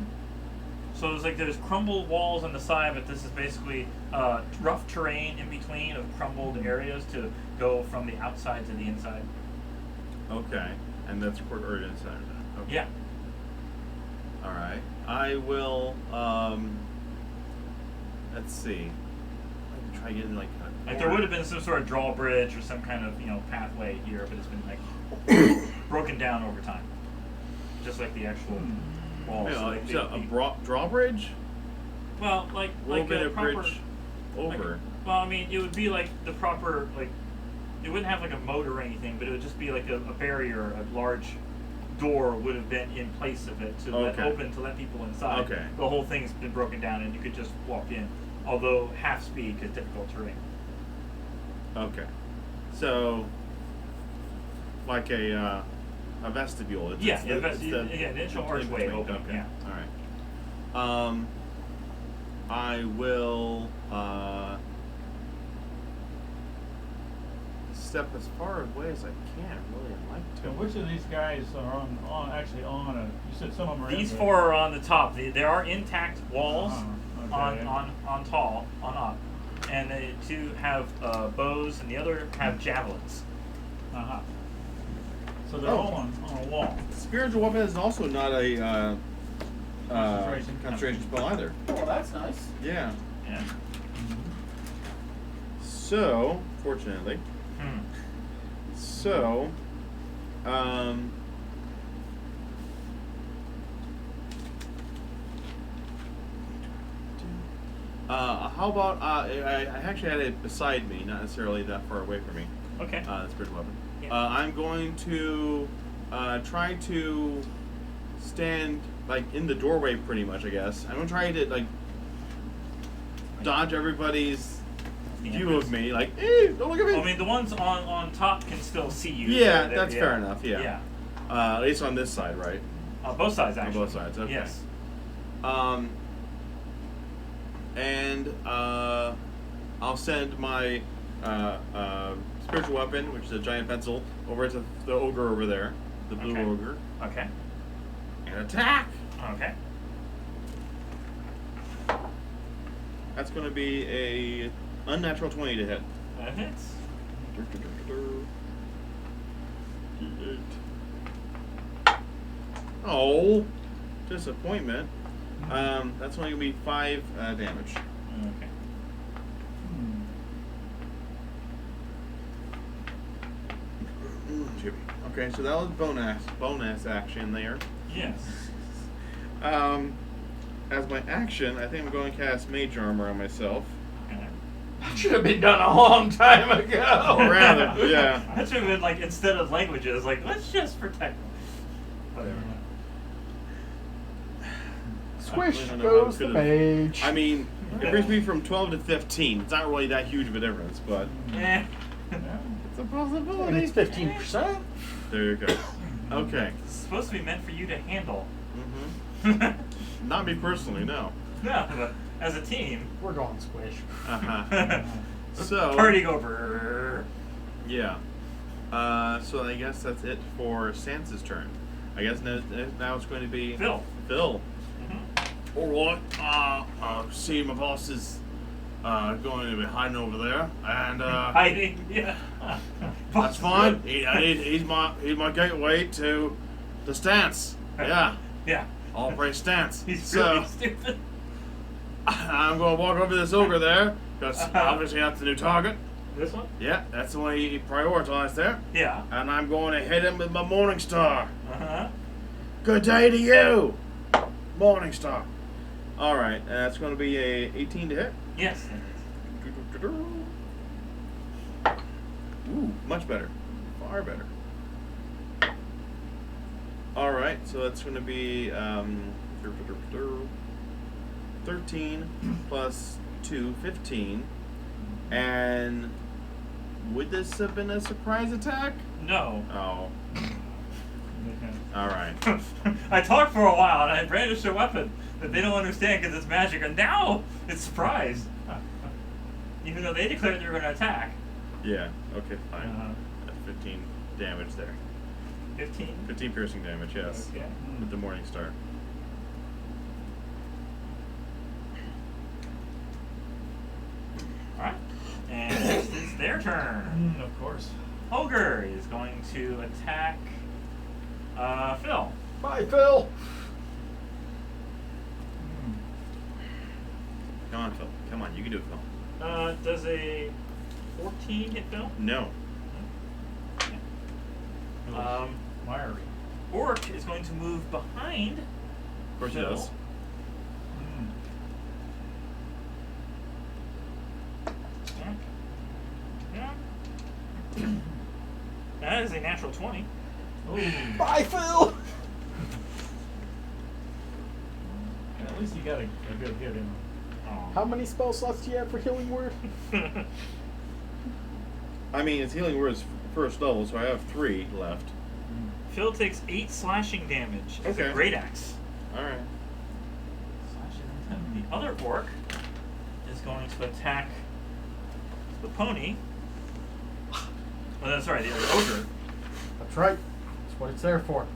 So there's crumbled walls on the side, but this is basically rough terrain in between of crumbled areas to go from the outside to the inside. Okay, and that's courtyard in the center. Then. Okay. Yeah. All right. I will. Let's see. I can try getting like. Like there would have been some sort of drawbridge or some kind of pathway here, but it's been like broken down over time, just like the actual walls. Yeah, like drawbridge. Well, like A little like bit a of proper, bridge over. well, I mean, it would be like the proper it wouldn't have like a moat or anything, but it would just be like a barrier, a large door would have been in place of it to let people inside. Okay. The whole thing's been broken down and you could just walk in, although half speed because difficult terrain. Okay. So, like a vestibule. It's, Yeah, it's yeah, the an initial archway in-between. opening. Okay. Yeah. All right. I will step as far away as I can. Really, I'd like to. So which of these guys are actually on a? You said some of them are. These in four are on the top. There are intact walls okay. on tall on up, and the two have bows, and the other have javelins. So they're all on a wall. Spiritual weapon is also not a concentration spell either. Oh, that's nice. Yeah. Yeah. So, fortunately. So, how about I actually had it beside me, not necessarily that far away from me. Okay. The spiritual weapon. Yeah. I'm going to try to stand like in the doorway, pretty much. I guess I'm gonna try to dodge everybody's view of me. Like, don't look at me. I mean, the ones on top can still see you. Yeah, that's fair enough. Yeah. Yeah. At least on this side, right? Both sides actually. On both sides. Okay. Yes. And I'll send my spiritual weapon, which is a giant pencil, over to the ogre over there, the blue ogre. Okay. And attack. Okay. That's going to be a unnatural 20 to hit. That hits. Oh, disappointment. That's only going to be 5 damage. Okay. Okay, so that was bonus action there. Yes. As my action, I think I'm going to cast Mage Armor on myself. Okay. That should have been done a long time ago. Rather, yeah. That should have been like instead of languages, like let's just protect them. Whatever. Squish I don't know goes how the I could've- mage. I mean, it brings me from 12 to 15. It's not really that huge of a difference, but Eh. it's a And possibility. it's 15%. There you go. Okay. It's supposed to be meant for you to handle. Mm-hmm. Not me personally, no. No, but as a team. We're going squish. Uh-huh. So, Party go brrrr. yeah. So I guess that's it for Sansa's turn. I guess now it's going to be Phil. Phil. Mm-hmm. All right. See, my boss is going to be hiding over there, and Hiding, yeah. that's fine. He's my gateway to the stance. Yeah, Yeah. all praise stance. He's So really stupid. I'm going to walk over to this ogre there because obviously that's the new target. This one? Yeah, that's the one he prioritized there. Yeah. And I'm going to hit him with my Morning Star. Uh-huh. Good day to you, Morning Star. All right, that's going to be a 18 to hit. Yes. Ooh, much better. Far better. Alright, so that's going to be 13 plus 2, 15. And would this have been a surprise attack? No. Oh. Alright. I talked for a while and I brandished a weapon that they don't understand because it's magic, and now it's surprise. Even though they declared they were going to attack. Yeah, okay, fine. Uh-huh. That's 15 damage there. 15? 15 piercing damage, yes. Okay. With the Morning Star. Alright. And next is their turn. Of course. Ogre is going to attack Phil. Bye, Phil. Come on, Phil. Come on, you can do it, Phil. Does a 14 hit Phil? No. Okay. Wiry. Orc is going to move behind Of course he Phil. does. Yeah. That is a natural 20. Ooh. Bye, Phil. At least you got a good hit in. How many spell slots do you have for healing word? I mean, it's healing words first level, so I have 3 left. Phil takes 8 slashing damage as a Okay. great axe. Alright. The other orc is going to attack the pony. Oh, no, sorry, the other ogre. That's right. That's what it's there for.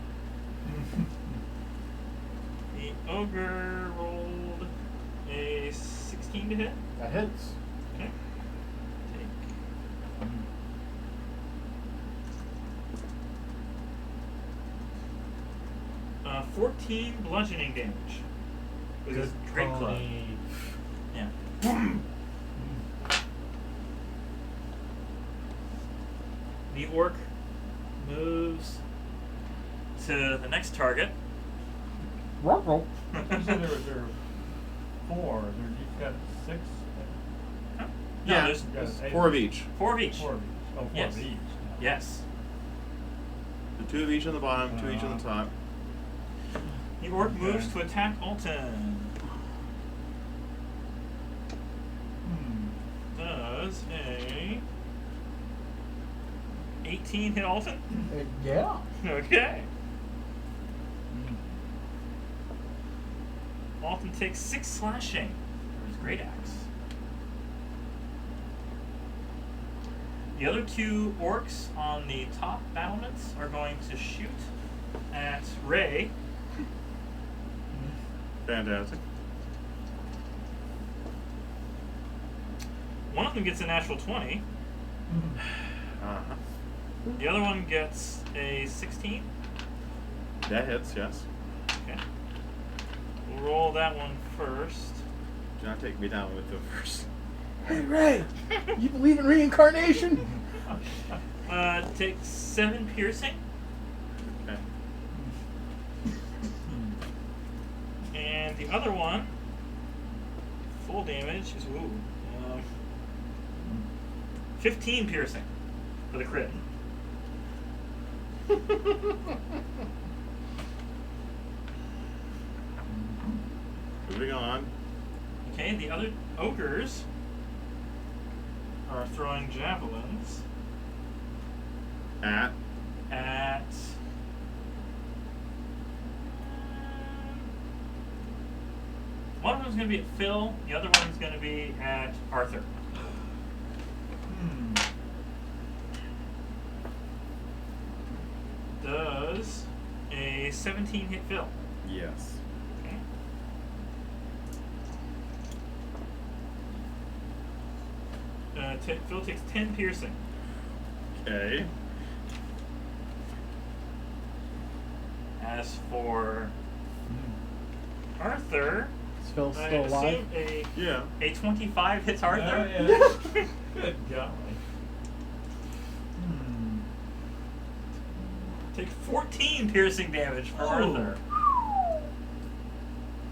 The ogre rolled a 16 to hit. That hits. Okay. Take 14 bludgeoning damage with his great club. Yeah. The orc moves to the next target. Roll. You said there were 4. You've got 6. No, Yeah, there's Yes. 4 of each. 4 of each. 4 of each. Oh, 4 Yes. of each. Yes. The 2 of each on the bottom, 2 each on the top. The orc Okay. moves to attack Alton. Does a 18 hit Alton? Yeah. Okay. Alton takes 6 slashing for his great axe. The other 2 orcs on the top battlements are going to shoot at Ray. Fantastic. One of them gets a natural 20. Uh-huh. The other one gets a 16. That hits, yes. Okay. We'll roll that one first. Do not take me down with the first. Hey, Ray. You believe in reincarnation? Takes 7 piercing. Okay. And the other one, full damage, is 15 piercing for the crit. Moving on. Okay, the other ogres are throwing javelins At. at one of them's going to be at Phil, the other one's going to be at Arthur. Does a 17 hit Phil? Yes. Okay. Phil takes 10 piercing. Okay. As for Arthur, Is Phil I still alive? assume Yeah. a 25 hits Arthur. Good golly. Take 14 piercing damage for Arthur.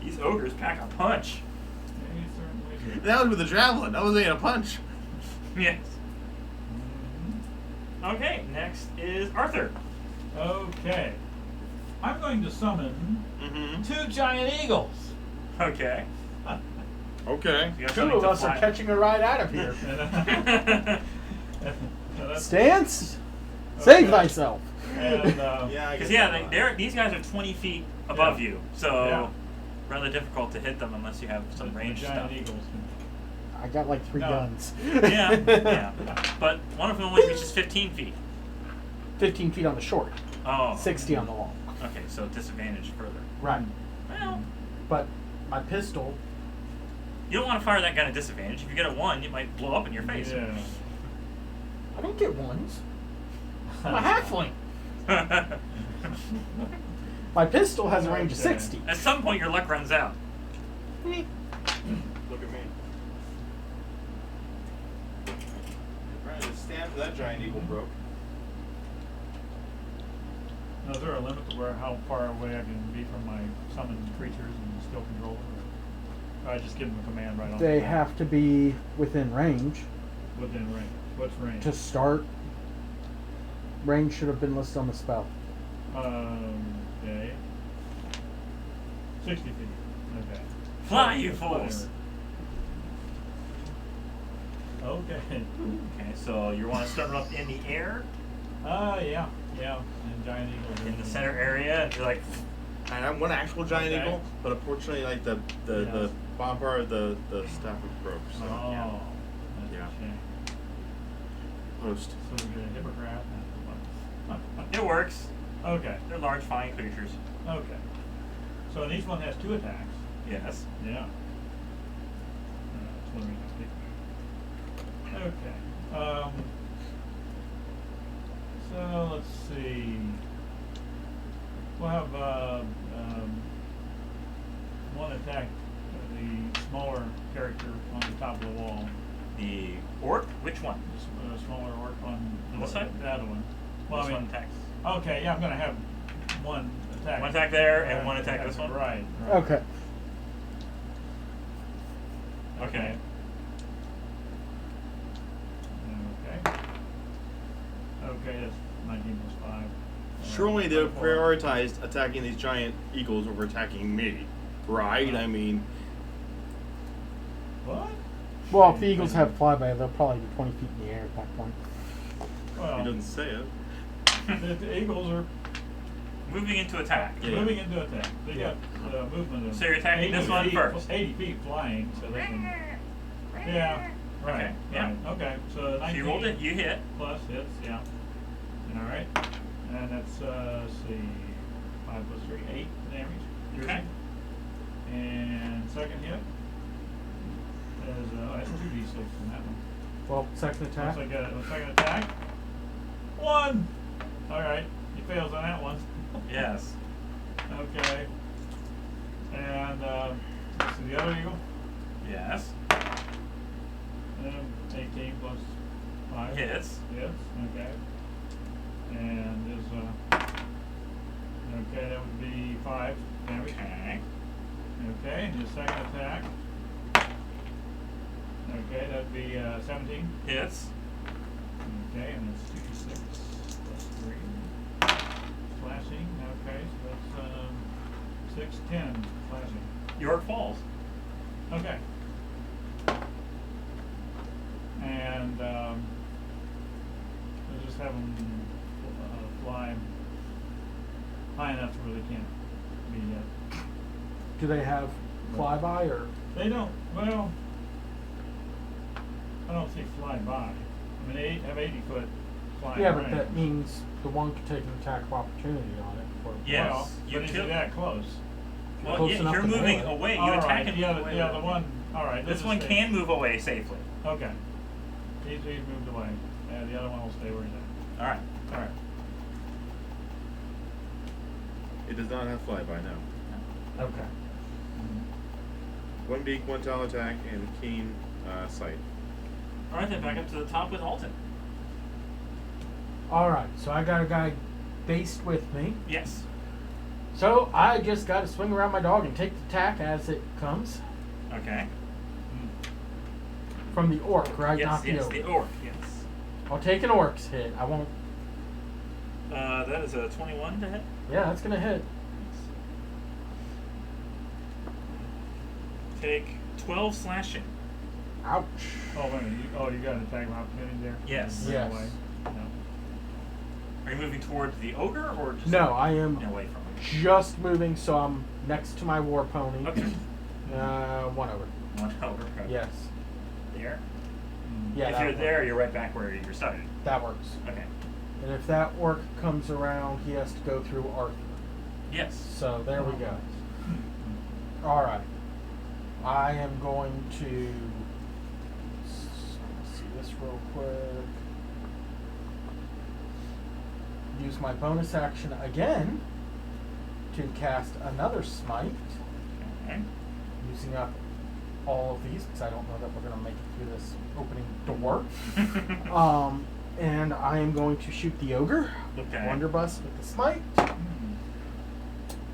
These ogres pack a punch. Yeah, you certainly do. That was with a javelin. That wasn't even a punch. Yes. Mhm. Okay, next is Arthur. Okay. I'm going to summon Mm-hmm. 2 giant eagles. Okay. Okay. You have Two something of to us are fly. catching a ride out of here. So that's- Stance. Okay. Save thyself. And, Yeah, I Because guess these guys are 20 feet above Yeah. you, so Yeah. rather difficult to hit them unless you have some the range giant stuff. eagles. I got like 3 No. guns. Yeah, yeah. But one of them only reaches 15 feet. 15 feet on the short, Oh. 60 on the long. Okay, so disadvantage further. Right. Well, But my pistol, you don't want to fire that gun at disadvantage. If you get a 1, it might blow up in your face. Yeah. I don't get ones. I'm a halfling. My pistol has a range of Okay. 60. At some point, your luck runs out. Look at me. Right, the stand for that giant eagle broke. Now, is there a limit to how far away I can be from my summoned creatures and still control them? Or I just give them a command right on They the spot? have to be within range Within range. What's range? to start. Range should have been listed on the spell. Okay. 60 feet. Okay. Fly, you fools! Okay. Okay, so you want to start them up in the air, Yeah. Yeah. And giant eagles. in the center area, and you're like, And I'm one actual giant Okay. eagle, but unfortunately, like the Yeah. bottom part of the staff was broke. So Oh. Yeah. That's Yeah. a shame. post. So we get a hippogriff and it works. Okay. They're large, flying creatures. Okay. So and each one has 2 attacks. Yes. Yeah. That's one reason I picked. Okay. So let's see. We'll have one attack the smaller character on the top of the wall. The orc? Which one? The smaller orc on This side? the other one. Well, This I one mean, attacks. okay, yeah, I'm gonna have one attack. One attack there and one attack this one? Right. Right. Okay. Okay. Okay. Okay, that's 19 plus 5. Surely they have 24. prioritized attacking these giant eagles over attacking me, right? I mean, What? Well, if the Eagles have flyby, they'll probably be 20 feet in the air at that point. Well, he doesn't say it. the Eagles are Moving into attack. Yeah. moving into attack. They got movement of So you're attacking 80 this one feet, first. 80 feet flying, so they can. Yeah. Right. Okay, yeah. Right. Okay. So So 19 you rolled it, you hit. plus hits. Yeah. All right. And that's let's see, 5 plus 3, 8 damage. Okay. And second hit is that's 2d6 in that one. Well, second attack. Once I get a second attack. 1! Alright, he fails on that one. Yes. Okay. And let's see, the other eagle. Yes. 18 plus 5. Hits. Hits, okay. And is okay, that would be 5 damage. Okay. Okay, and his second attack. Okay, that'd be 17. Hits. Okay, and it's 2d6 plus 3. Slashing, okay, so that's 6, 10 slashing. York falls. Okay. And we'll just have them fly high enough to where they can't be hit. Do they have flyby or? They don't, well, I don't see fly by. I mean, they have 80-foot flying Yeah, but range. that means the one could take an attack of opportunity on it. For Yes. Well, You but is kill- it that close? Well, Close yeah, enough you're to moving nail it. away. You All attack right, and yeah, move away. yeah, the one, all right. This let's one just can move away safely. Okay. He's moved away. The other one will stay where he's at. All right. All right. It does not have flyby now. Okay. One beak, one tail attack, and keen sight. All right, then back up to the top with Alton. All right. So I got a guy based with me. Yes. So I just got to swing around my dog and take the attack as it comes. Okay. From the orc, right? Yes, Not the yes, ogre. the orc, yes. I'll take an orc's hit. I won't. That is a 21 to hit. Yeah, that's gonna hit. Take 12 slashing. Ouch. Oh, wait a minute. You got an attack of opportunity there? Yes. Move Yes. away? No. Are you moving towards the ogre or just No, I am away from it? just moving, so I'm next to my war pony. Okay. One over. One ogre. Okay. Yes. There. Yeah. If that you're works. there, you're right back where you started. That works. Okay. And if that orc comes around, he has to go through Arthur. Yes. So there we go. All right. I am going to see this real quick. Use my bonus action again to cast another smite, Okay. using up all of these because I don't know that we're going to make it through this opening door. And I am going to shoot the ogre with the Okay. blunderbuss with the smite.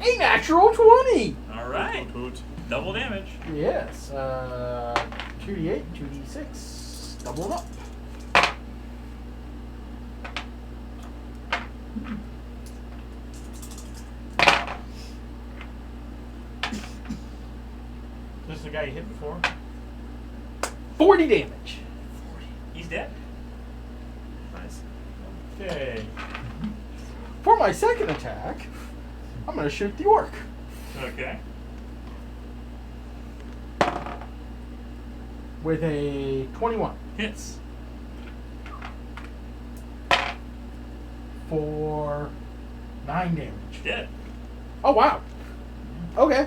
A natural 20! All right. Hoot. Double damage. Yes. 2d8, 2d6. Double them up. This is the guy you hit before? 40 damage. He's dead. Nice. Okay. For my second attack, I'm going to shoot the orc. Okay. With a 21 Hits. for 9 damage. Dead. Oh, wow. Okay.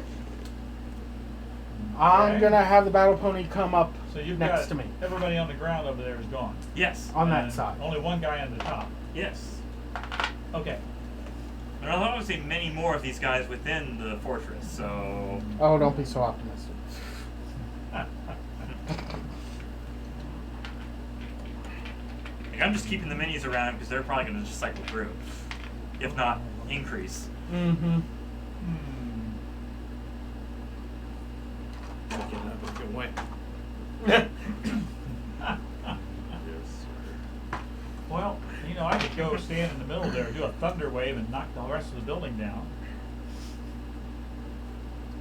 I'm Okay. going to have the battle pony come up So you've next got to me. everybody on the ground over there is gone. Yes. On that And side. Only one guy on the top. Yes. Okay. There are obviously many more of these guys within the fortress, so Oh, don't be so optimistic. like, I'm just keeping the minis around because they're probably going to just cycle through, if not increase. Mm-hmm. Get up, get away. Well, you know, I could go stand in the middle there, do a thunder wave, and knock the rest of the building down.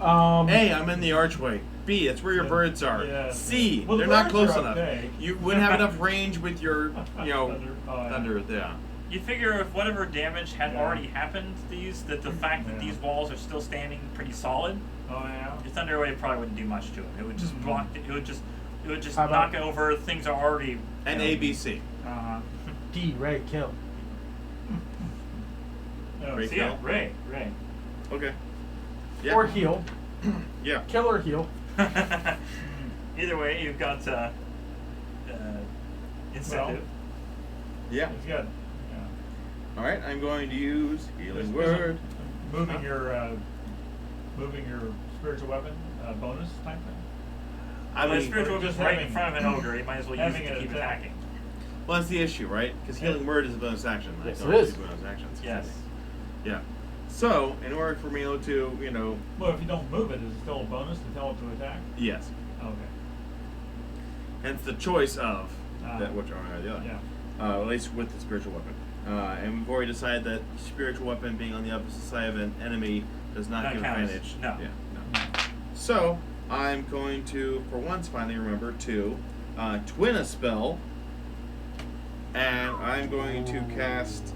A, I'm in the archway. B, that's where your Yeah. birds are. Yeah. C, Well, the they're not birds close are enough. okay. You wouldn't have enough range with your, Thunder. Oh, yeah. thunder. Yeah. You figure if whatever damage had Yeah. already happened to these, that the fact that Yeah. these walls are still standing pretty solid, Oh, yeah. your thunder wave probably wouldn't do much to it. It would just Mhm. block. It would just How about- knock over things that are already. And you know, ABC. Uh-huh. D, Ray, kill. No, Ray So yeah, kill? Ray. Okay. Yeah. Or heal. Yeah. Kill or heal. Either way, you've got incentive. Yeah. He's got, yeah. All right. I'm going to use healing Is- word. Moving your spiritual weapon bonus type thing. I Well, mean, spiritual or just weapon right in having- front of an ogre. You might as well use having it to it keep attack. attacking. well, that's the issue, right? Because healing word is a bonus action. I Yes, don't it is. do bonus actions. Yes. Yeah. So, in order for me to, Well, if you don't move it, is it still a bonus to tell it to attack? yes. Okay. Hence the choice of Ah. that which arm or the other. Yeah. At least with the spiritual weapon. And we've already decided that spiritual weapon being on the opposite side of an enemy does not That give counts. advantage. No. Yeah, no. So, I'm going to, for once, finally remember to twin a spell. And I'm going to cast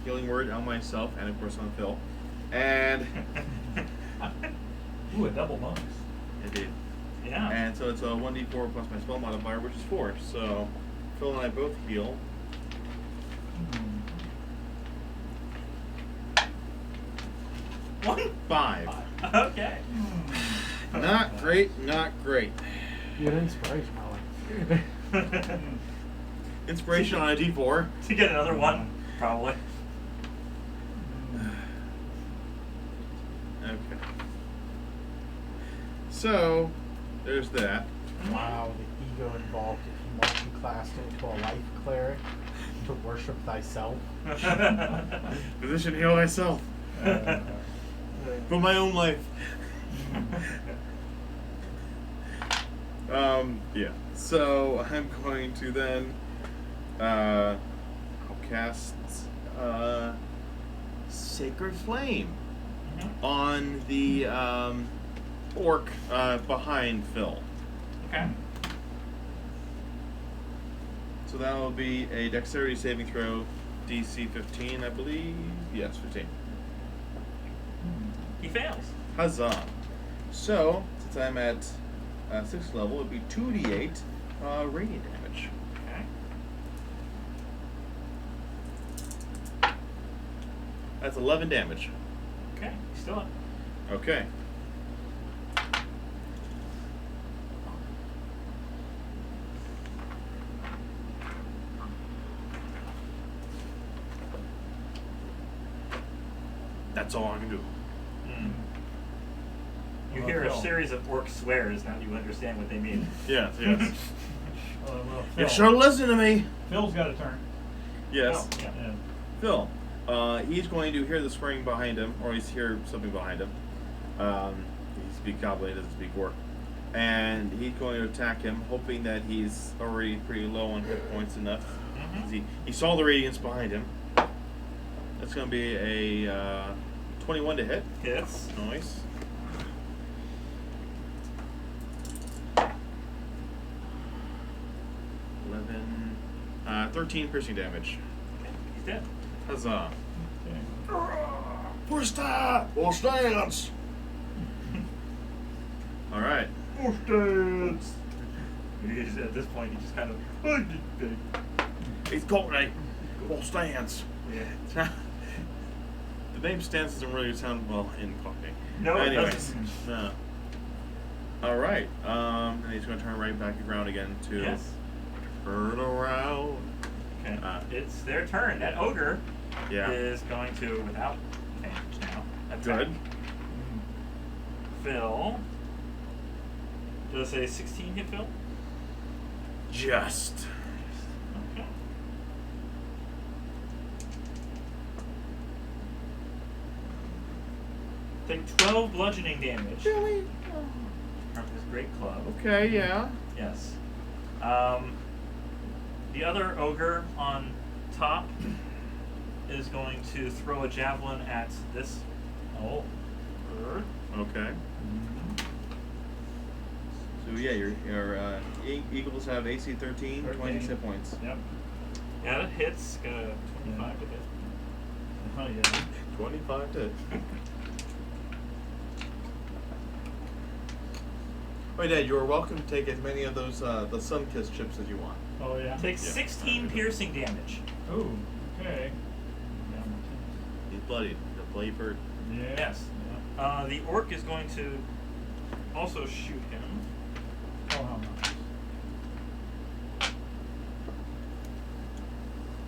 Healing Word on myself and, of course, on Phil. And, Ooh, a double bonus. indeed. Yeah. And so it's a 1d4 plus my spell modifier, which is 4. So, Phil and I both heal. One. 5. Okay. Not great, not great. You had inspiration, Holly. Inspiration on a d4. To get another one, probably. Okay. So, there's that. Wow, the ego involved if you multi-classed into a life cleric to worship thyself. Physician, heal thyself. For my own life. Yeah. So I'm going to then I'll cast Sacred Flame on the orc behind Phil. Okay. So that will be a dexterity saving throw, DC 15, I believe. Yes, 15. He fails. Huzzah! So, since I'm at 6th level, it would be 2d8 radiant damage. Okay. That's 11 damage. Okay. He's still up. Okay. That's all I can do. You Well, hear a Phil. series of orc swears, now you understand what they mean. Yes, yes. Well, You Phil. should listen to me. Phil's got a turn. Yes. Oh, yeah. And Phil, he's going to hear the swearing behind him, or he's hear something behind him. He speaks Goblin, he doesn't speak Orc. And he's going to attack him, hoping that he's already pretty low on hit points enough. 'Cause he saw the radiance behind him. That's going to be a 21 to hit. Hits. Nice. $11, 13 piercing damage. Okay. He's dead. Huzzah. okay. First time! Full stance! Alright. Full stance. At this point, he just kind of. He's Cockney. Full stance. Yeah. The name stance doesn't really sound well in Cockney. No, it Anyways. doesn't. No. Alright. And he's going to turn right back around again to Yes. turn around. Okay. It's their turn. That ogre Yeah. is going to, without advantage now, attack Good. Phil. Does a 16 hit Phil? Just. Okay. Take 12 bludgeoning damage Really? from his great club. Okay, yeah. Yes. The other ogre on top is going to throw a javelin at this bird. Okay. So yeah, your eagles have AC 13, 20 hit points. Yep. Yeah, that hits. 25 to hit. Oh yeah. 25 to. Oh, Dad, you are welcome to take as many of those the Sun-Kissed chips as you want. Oh yeah. Takes Yeah. 16 piercing damage. Oh, okay. He's bloodied. He's a bloody bird. Yeah. Yes. Yeah. The orc is going to also shoot him. Oh, how much?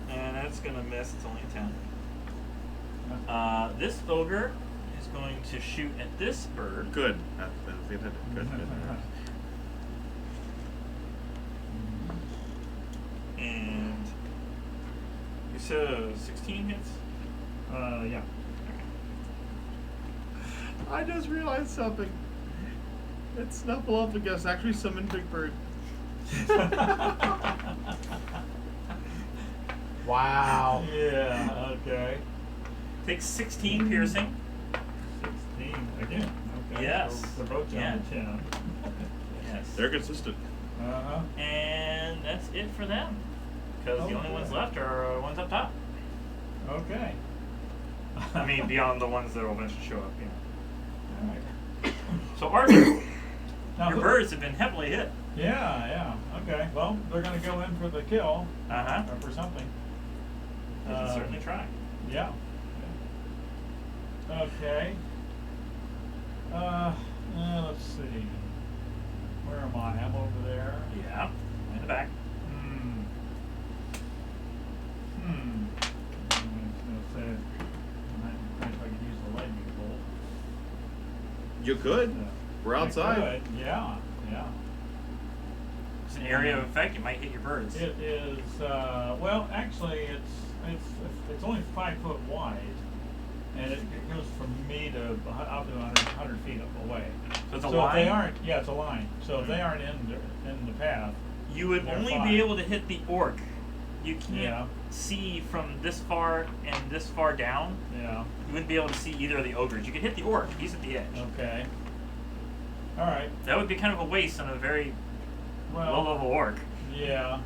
And that's going to miss. It's only a 10. This ogre is going to shoot at this bird. Good. That's good. Good. And you said 16 hits? Yeah. I just realized something. It's Snuffleupagus actually summoned Big Bird. Wow. Yeah. Okay. Takes 16 piercing. 16 again. Okay. Yes. So they're both Yeah. down to 10. Yes. They're consistent. Uh-huh. And that's it for them. Because the only ones left are ones up top. Okay. I mean, beyond the ones that will eventually show up. You know. All right. So Arthur, Now, your birds have been heavily hit. Yeah, yeah. Okay. Well, they're going to go in for the kill Uh-huh. or for something. They can certainly try. Yeah. Okay. Let's see. Where am I? I'm over there. Yeah. In the back. I'm just gonna say, if I could use the lightning bolt. You could. Yeah. We're I outside. could, yeah, yeah. It's an area of effect. It might hit your birds. It is. Well, actually, it's only 5 foot wide. and it goes from me to up to 100 feet away. So it's a If line? they aren't, yeah, it's a line. So if they aren't in the path, You would they're only fine. be able to hit the orc. You can't Yeah. see from this far and this far down. yeah, You wouldn't be able to see either of the ogres. You could hit the orc. He's at the edge. okay. All right. That would be kind of a waste on a very Well, low-level orc. yeah.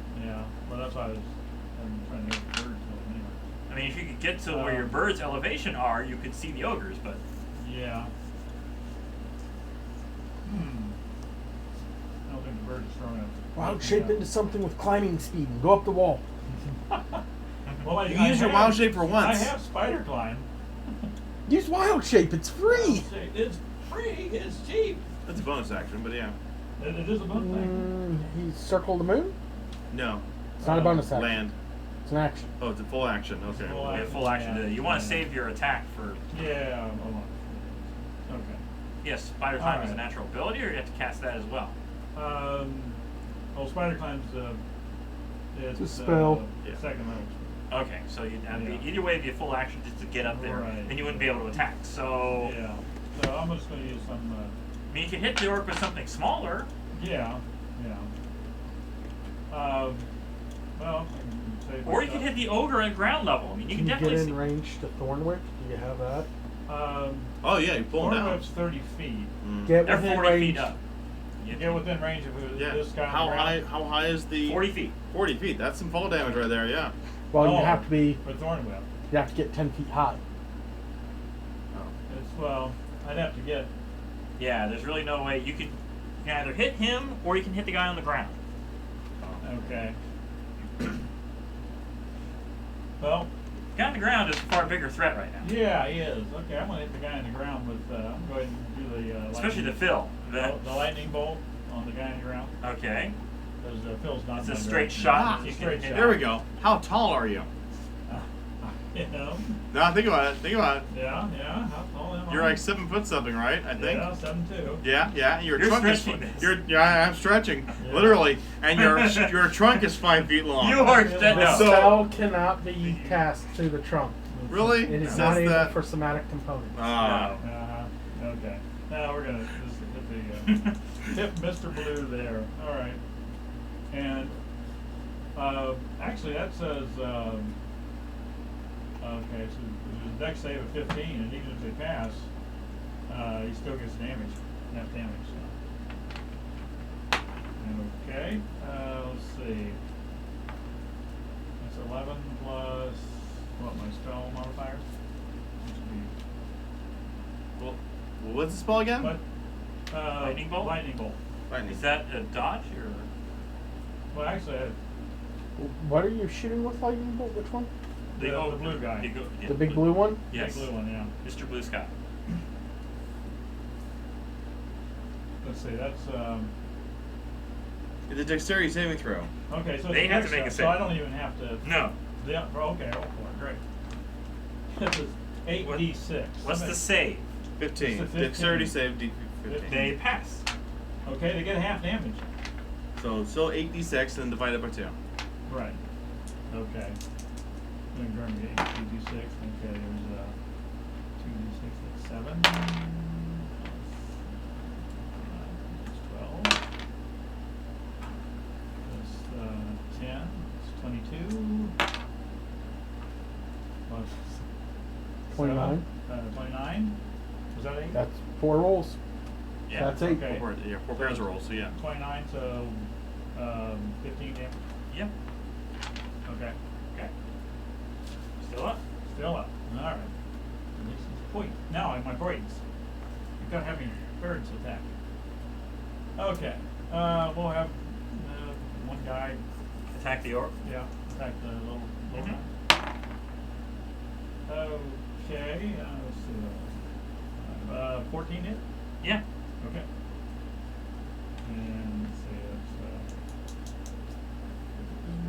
Well, that's why I'm trying to get the bird to them anyway. I mean, if you could get to where your bird's elevation are, you could see the ogres, but... Yeah. I don't think the bird is strong enough. Wild shape into something with climbing speed and go up the wall. Well, You use your wild shape for once. I have spider climb. Use wild shape. It's free. It's free. It's cheap. That's a bonus action, but yeah. It is a bonus thing. He circled the moon. No. It's not a bonus action. Land. It's an action. Oh, it's a full action. Okay. Full Yeah, action. full action. Yeah. You want to save your attack for... Yeah. Hold on. Okay. Yes, spider climb is a Alright. natural ability, or you have to cast that as well? Well, spider climb's it's a spell. Yeah. Second level. Okay, so you'd have Yeah. either way, it'd be a full action just to get up there, Right. then you wouldn't be able to attack. So, Yeah. So I'm just going to use some. I mean, you could hit the orc with something smaller. Yeah. Well, I can save Or you could hit the ogre at ground level. I mean, you Can can you get definitely in range to Thornwick? Do you have that? Oh yeah, you pull them down. Thornwhip's 30 feet. Mm. Get They're within 40 range. feet up. You get within range of Yeah. this guy. How on the ground. high? How high is the? 40 feet. 40 feet. That's some fall damage right there. Yeah. Well, Oh, you have to be. For Thornwhip. You have to get 10 feet high. It's, well, I'd have to get. Yeah, there's really no way. You can either hit him, or you can hit the guy on the ground. Okay. Well, The guy on the ground is a far bigger threat right now. yeah, he is. Okay, I'm going to hit the guy on the ground with. I'm going to do the. Especially the lightning, Phil. the lightning bolt on the guy on the ground. Okay. Because Phil's not. It's in a my straight direction. shot. Ah, You It's a can straight hit shot. There we go. How tall are you? You know. No, think about it. Think about it. Yeah. How tall am I? You're like 7 foot something, right? I think. Yeah, 7'2". Yeah. Your You're trunk is. stretching this. I'm stretching, Yeah. literally, and your trunk is 5 feet long. You are Yeah. The no. So- spell cannot be cast through the trunk. Really? It is Says not able that. for somatic components. Ah. Okay. Now we're gonna just hit the tip Mr. Blue there. All right. And actually that says okay. So there's a dex save of 15, and even if they pass, he still gets damage, half damage. So. Okay. Let's see. That's 11 plus what my spell modifiers. Which would be Well, what's the spell again? What? Lightning bolt? Lightning bolt. Lightning. Is that a dodge or? Well, actually, What are you shooting with lightning bolt? Which one? the blue guy. The big blue one? Yes. Big blue one, yeah. Mr. Blue Sky. Let's see, that's It's a dexterity saving throw. okay. So They it's have to next make a up, save. So I don't even have to. No. Yeah. Okay. Oh, boy, great. This is 8d6. What's the save? 15. It's a 15. Dexterity save D15. They pass. Okay, they get half damage. So it's still 8d6 and divided by 2. Right. Okay. Then grab me 8d6. Okay, there's 2d6. That's 7. That's 12. That's 10. That's 22. Plus 29. 29. Was that 8? That's 4 rolls. Yeah. That's 8. Okay. Four pairs of rolls, so yeah. 29, so 15 damage. Yep. Okay. Okay. Still up. Still up. All right. This is point. Now my braids. You've got having birds attack. Okay. We'll have one guy. Attack the orc. Yeah. Attack the little Mhm. guy. Okay. Let's see. 14 hit. Yeah. Okay. And let's see,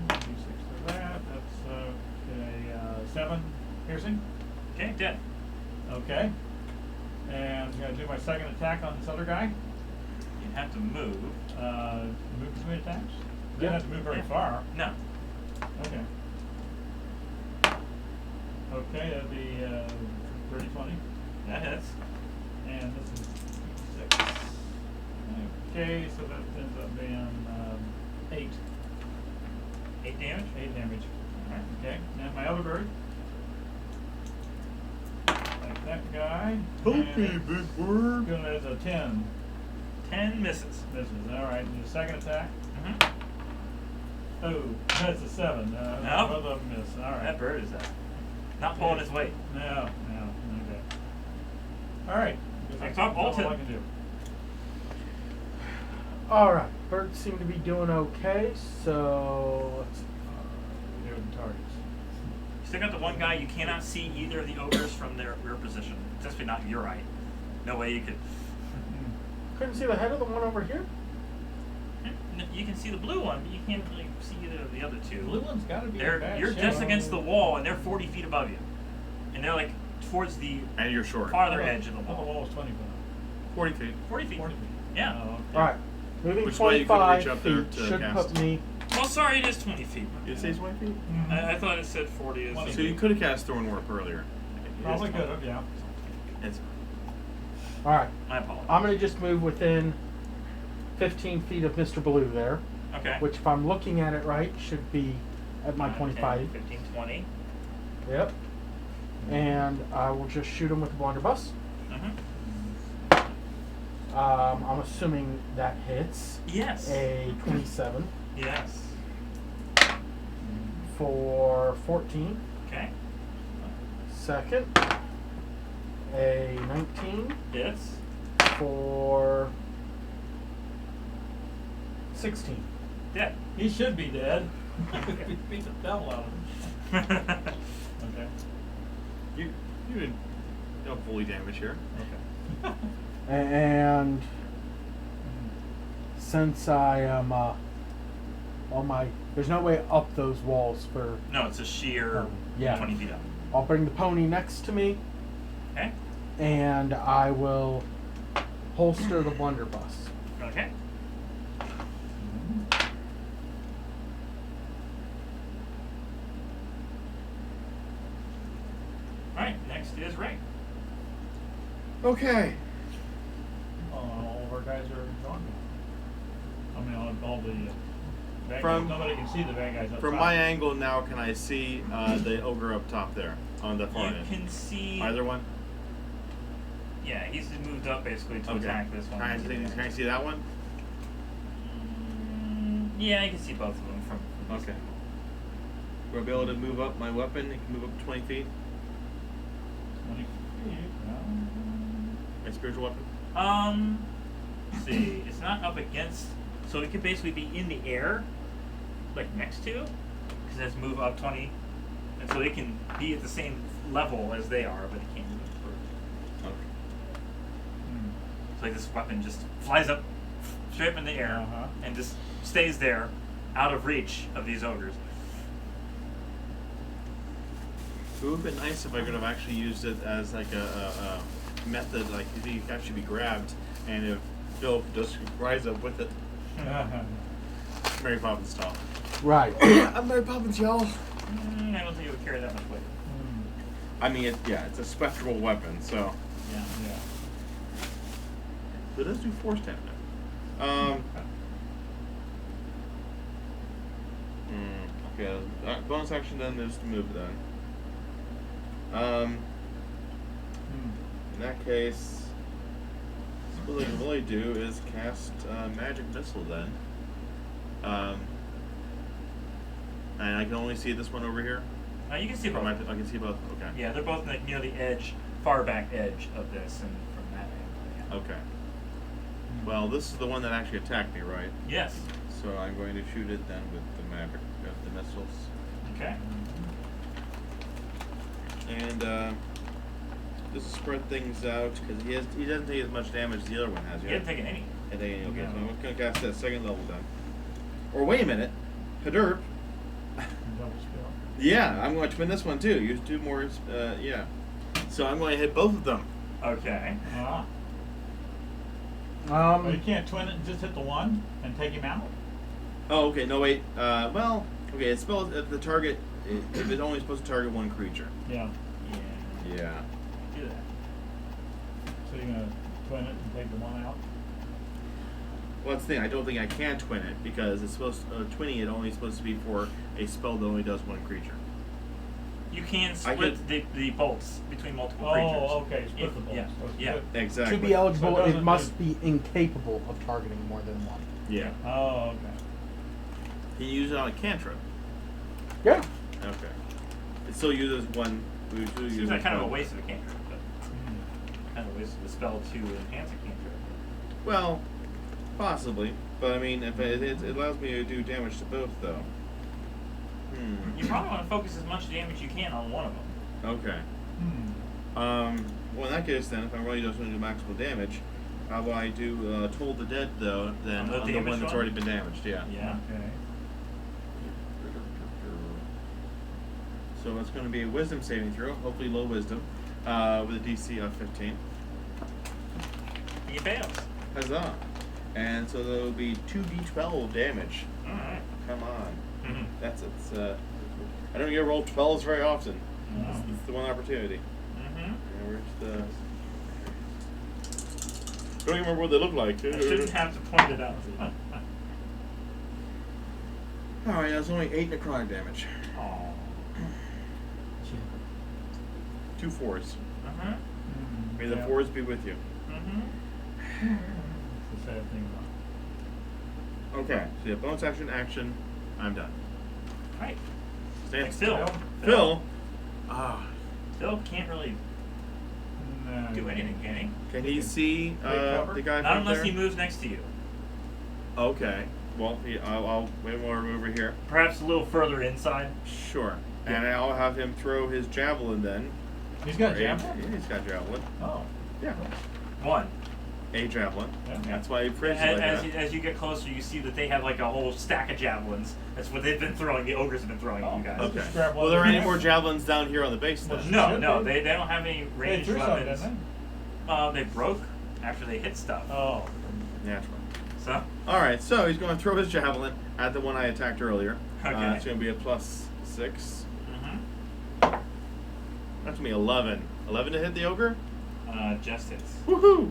that's D6 for that. That's okay. 7 piercing. Okay. Dead. Okay. And I'm gonna do my second attack on this other guy. You have to move. Move between attacks. You Yeah. don't have to move very Yeah. far. No. Okay. Okay, that'd be 30, 20. That hits. And this is 6. Okay, so that ends up being 8. 8 damage. 8 damage. Alright. Okay, now my other bird. Like that guy. Okay, And big bird. good as a 10. 10 misses. Misses. Alright, and the second attack. Mm-hmm. Oh, that's a 7. No. Both of them miss. Alright. That bird is not pulling his weight. No, okay. Alright. Thanks, all all I 10. can do. Alright, birds seem to be doing okay, so let's They're the targets. You still got the one guy you cannot see either of the ogres from their rear position. It's definitely not your eye. No way you could. couldn't see the head of the one over here. You can see the blue one, but you can't really see either of the other two. The blue one's got to be in bad You're shape. just against the wall, and they're 40 feet above you, and they're like towards the And you're short. farther edge of the Oh, the wall. wall was 20 foot. 40 feet. 40 feet. 40 feet. Yeah. Oh, okay. Alright, moving Which way you couldn't 25 reach up there feet to should cast. put me. Well, sorry, it is 20 feet. Did it say 20 feet? Mhm. I thought it said 40. Is 20 So you could have cast Thorn Warp earlier. It is Probably 20. could have, yeah. It's Alright, My apologies. I'm going to just move within 15 feet of Mr. Blue there, Okay. which if I'm looking at it right, should be at my 9, 25. 10, 15, 20. Yep. And I will just shoot him with the blunderbuss. Mm-hmm. I'm assuming that hits Yes. a 27 Yes. for 14. Okay. Second, a 19 Hits. for 16. Dead. He should be dead. We beat the devil out of him. Okay. you didn't fully damage here. Okay. And since I am on my, there's no way up those walls for. No, it's a sheer Yeah. 20 feet up. I'll bring the pony next to me, Okay. and I will holster the blunderbuss. Okay. Alright, next is Ray. Okay. All of our guys are gone. I mean, all the bad From- guys. Nobody can see the bad guys up From top. my angle now, can I see the ogre up top there on the far You end? can see. Either one? Yeah, he's moved up basically to Okay. attack this one. Can I see that one? Yeah, you can see both of them from this Okay. angle. Will I be able to move up my weapon? It can move up 20 feet. 20 feet. My spiritual weapon? Let's see, it's not up against, so it could basically be in the air, like next to, because it has to move up 20, and so it can be at the same level as they are, but it can't move further. Okay. So like this weapon just flies up straight up in the air Uh-huh. and just stays there, out of reach of these ogres. It would have been nice if I could have actually used it as like a method, like you could actually be grabbed, and if Philip just rise up with it. Mary Poppins style. Right. I'm Mary Poppins, y'all. I don't think it would carry that much weight. I mean, it's a spectral weapon, so. Yeah. Yeah. But it does do force damage. Okay, bonus action then is to move then. In that case, what I can really do is cast magic missile then. And I can only see this one over here. You can see Or both. I can see both. Okay. Yeah, they're both like near the edge, far back edge of this, and from that angle. Okay. Well, this is the one that actually attacked me, right? Yeah. Yes. So I'm going to shoot it then with the magic, the missiles. Okay. And just to spread things out, because he doesn't take as much damage as the other one has. You haven't taken any. Okay, so No. I'm going to cast that second level then. Or wait a minute, Haderp. Double spill. Yeah, I'm going to twin this one too. Use 2 more. Yeah. So I'm going to hit both of them. Okay. Ah. But you Um, can't twin it and just hit the one and take him out? Oh, okay. No, wait. Well, okay. It spells if the target. If it's only supposed to target one creature. Yeah. Yeah. Yeah. do that. So you're gonna twin it and take the one out? Well, that's the thing. I don't think I can twin it because it's supposed twinning it only supposed to be for a spell that only does one creature. You can split the bolts between multiple creatures. Oh, okay. Split the bolts. Yeah. Okay, Yeah. good. Exactly. To be eligible, So it it doesn't must be incapable of targeting more than one. Yeah. Oh, okay. Can you use it on a cantrip? Yeah. Okay. It still uses one. We usually Seems use like kind of a one. waste of a cantrip, but kind of a waste of a spell to enhance a cantrip. Well, possibly, but I mean, if it allows me to do damage to both, though. You probably want to focus as much damage you can on one of them. Okay. Hmm. Well, in that case, then, if I really just want to do maximal damage, how about I do Toll the Dead, though, then On the on the damaged one that's one? already been damaged, yeah. Yeah. Okay. So it's going to be a Wisdom saving throw, hopefully low Wisdom, with a DC of 15. He fails. Huzzah! And so there will be 2d12 damage. Alright. Come on. Mm-hmm. That's it. I don't get to roll 12s very often. No. It's the one opportunity. Mm-hmm. And where's the... I don't even remember what they look like. I shouldn't have to point it out. Alright, that's only 8 necrotic damage. Aww. 2 4s. Uh-huh. May the 4s be with you. Mm-hmm. That's the sad thing about Okay, so you have bonus action, I'm done. Right. Stand Next still. Phil. Phil. Ah. Phil can't really it. No, do anything, can he? Can he see cover? the guy Not from unless there? he moves next to you. Okay. Well, I'll wait more over here. Perhaps a little further inside. Sure. And I'll have him throw his javelin then. He's got Or javelin? Yeah, he's got javelin. Oh. Yeah. One. A javelin. Yeah. That's why he phrased it like that. As you get closer, you see that they have like a whole stack of javelins. That's what they've been throwing. The ogres have been throwing at you guys. Okay. Just grab one Well, there of are the any more javelins. javelins down here on the base then? Well, No, Should no, they? they don't have any They ranged threw some, weapons. didn't They broke after they hit stuff. they? Oh. Natural. So, Alright, so he's going to throw his javelin at the one I attacked earlier. Okay. It's going to be a +6. mm-hmm. That's going to be 11. 11 to hit the ogre? Just hits. Woohoo!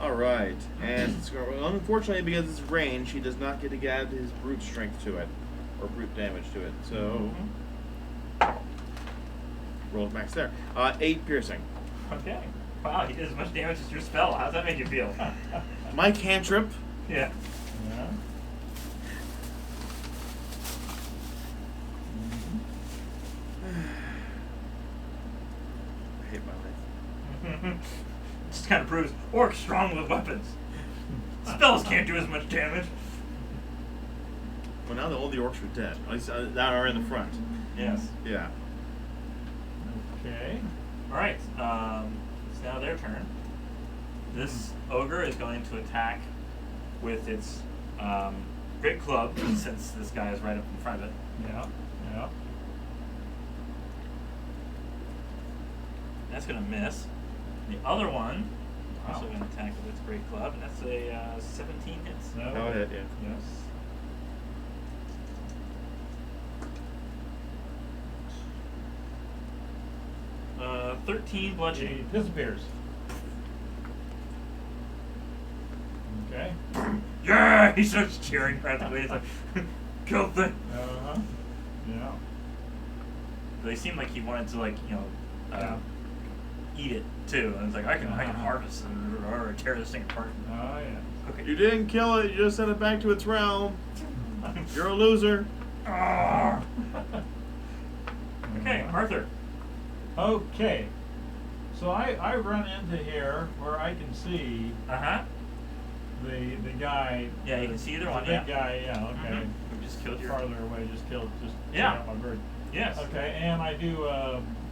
Alright, and it's going to, unfortunately, because it's range, he does not get to add his brute strength to it, or brute damage to it. So, roll max there. 8 piercing. Okay. Wow, he did as much damage as your spell. How's that make you feel? My cantrip. Yeah. Yeah. I hate my life. Just kind of proves orcs strong with weapons. Spells can't do as much damage. Well, now that all the orcs are dead, at least that are in the front. Yes. Yeah. Okay. All right. It's now their turn. This ogre is going to attack with its great club, since this guy is right up in front of it. Yeah. Yeah. That's going to miss. The other one also Wow. going to attack with its great club, and that's a 17 hits. No. That would hit, yeah. Yes. Uh, 13 He bludgeoning. disappears. Okay. Yeah! He starts cheering practically. He's like, kill thing. Uh-huh. Yeah. They seemed like he wanted to, like, you know, eat it too. And it's like, I can harvest and or tear this thing apart. Oh, yeah. Okay. You didn't kill it, you just sent it back to its realm. You're a loser. Ah. Okay, Arthur. Okay. So I run into here where I can see Uh-huh. the guy. Yeah, you can see either one, The big yeah. guy, yeah, okay. Mhm. We just killed your... Farther away, just Yeah. check out my bird. Yes. Okay, and I do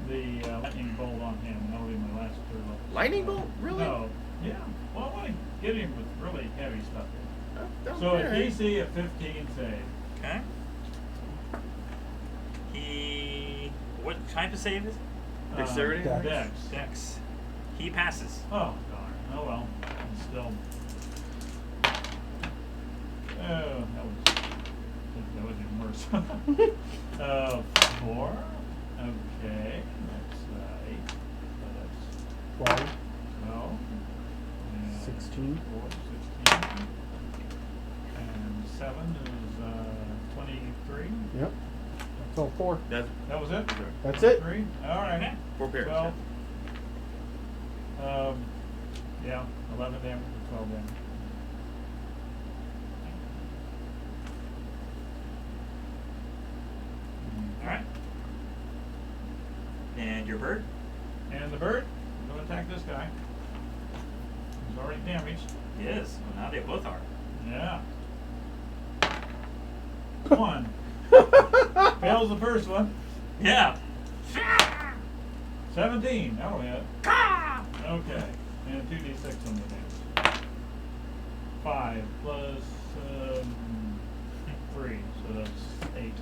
the lightning bolt on him, and that'll be my last turn. Lightning bolt? Really? No. Yeah. Well, I want to get him with really heavy stuff. So a Okay. DC of 15 save. Okay. What type of save is it? Dexterity? Dex. Dex. Dex. He passes. Oh, darn. Oh, well. I'm still... Oh, that was even worse. 4. Okay. That's 8. 16. 4, 16. And 7 is 23. Yep. That's all 4. That's That was it? That's it. 3? Alright. Okay. 4 pairs. 12. Yeah, 11 damage and 12 damage. Alright. And your bird? And the bird, I'm going to attack this guy. He's already damaged. He is. Well, now they both are. Yeah. 1. Fails the first one. Yeah. 17. That'll hit. Okay. And 2d6 on the damage. 5 plus 3, so that's 8.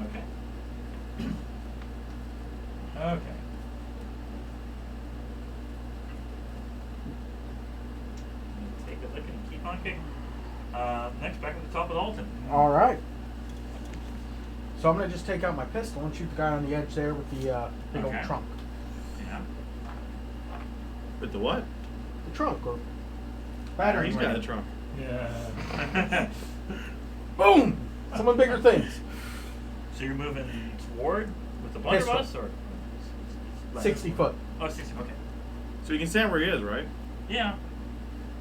Okay. Okay. Take a look and keep on kicking. Next, back at the top of Alton. All right. So I'm going to just take out my pistol and shoot the guy on the edge there with the big old Okay. trunk. Yeah. with the what? The trunk or battery. He's got ram. a trunk. Yeah. Boom! Some of the bigger things. So you're moving toward with the Pistol. blunderbuss, or 60 foot. Oh, 60. Okay. So you can stand where he is, right? Yeah.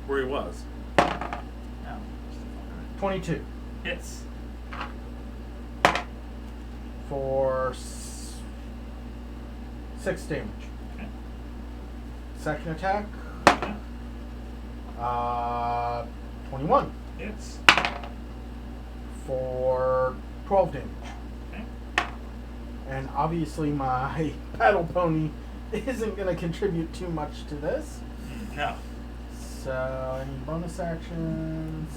Where he was. No. 22 Hits. for 6 damage. Okay. Second attack, Yeah. 21 Hits. for 12 damage. Okay. And obviously my battle pony isn't going to contribute too much to this. No. So any bonus actions?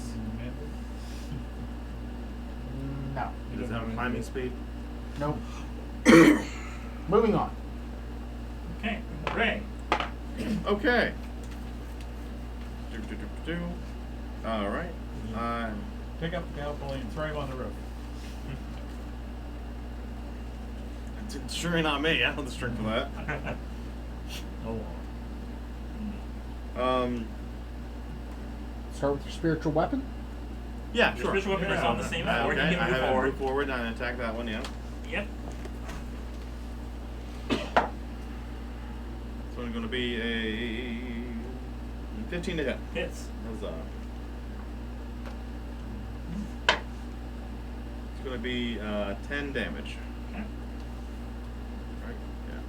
No. He doesn't have a climbing speed. Nope. Moving on. Okay. Ray. Okay. All right. Pick up the Phandalin and throw him on the roof. It's sure not me. I don't have the strength for that. Oh. Start with your spiritual weapon. Yeah, Your sure. special weapon is on the same floor. Okay, You I can move have forward. move forward and attack that one. Yeah. Yep. So it's going to be a 15 to hit. Hits. Huzzah. It's going to be 10 damage. Okay. Right. Yeah.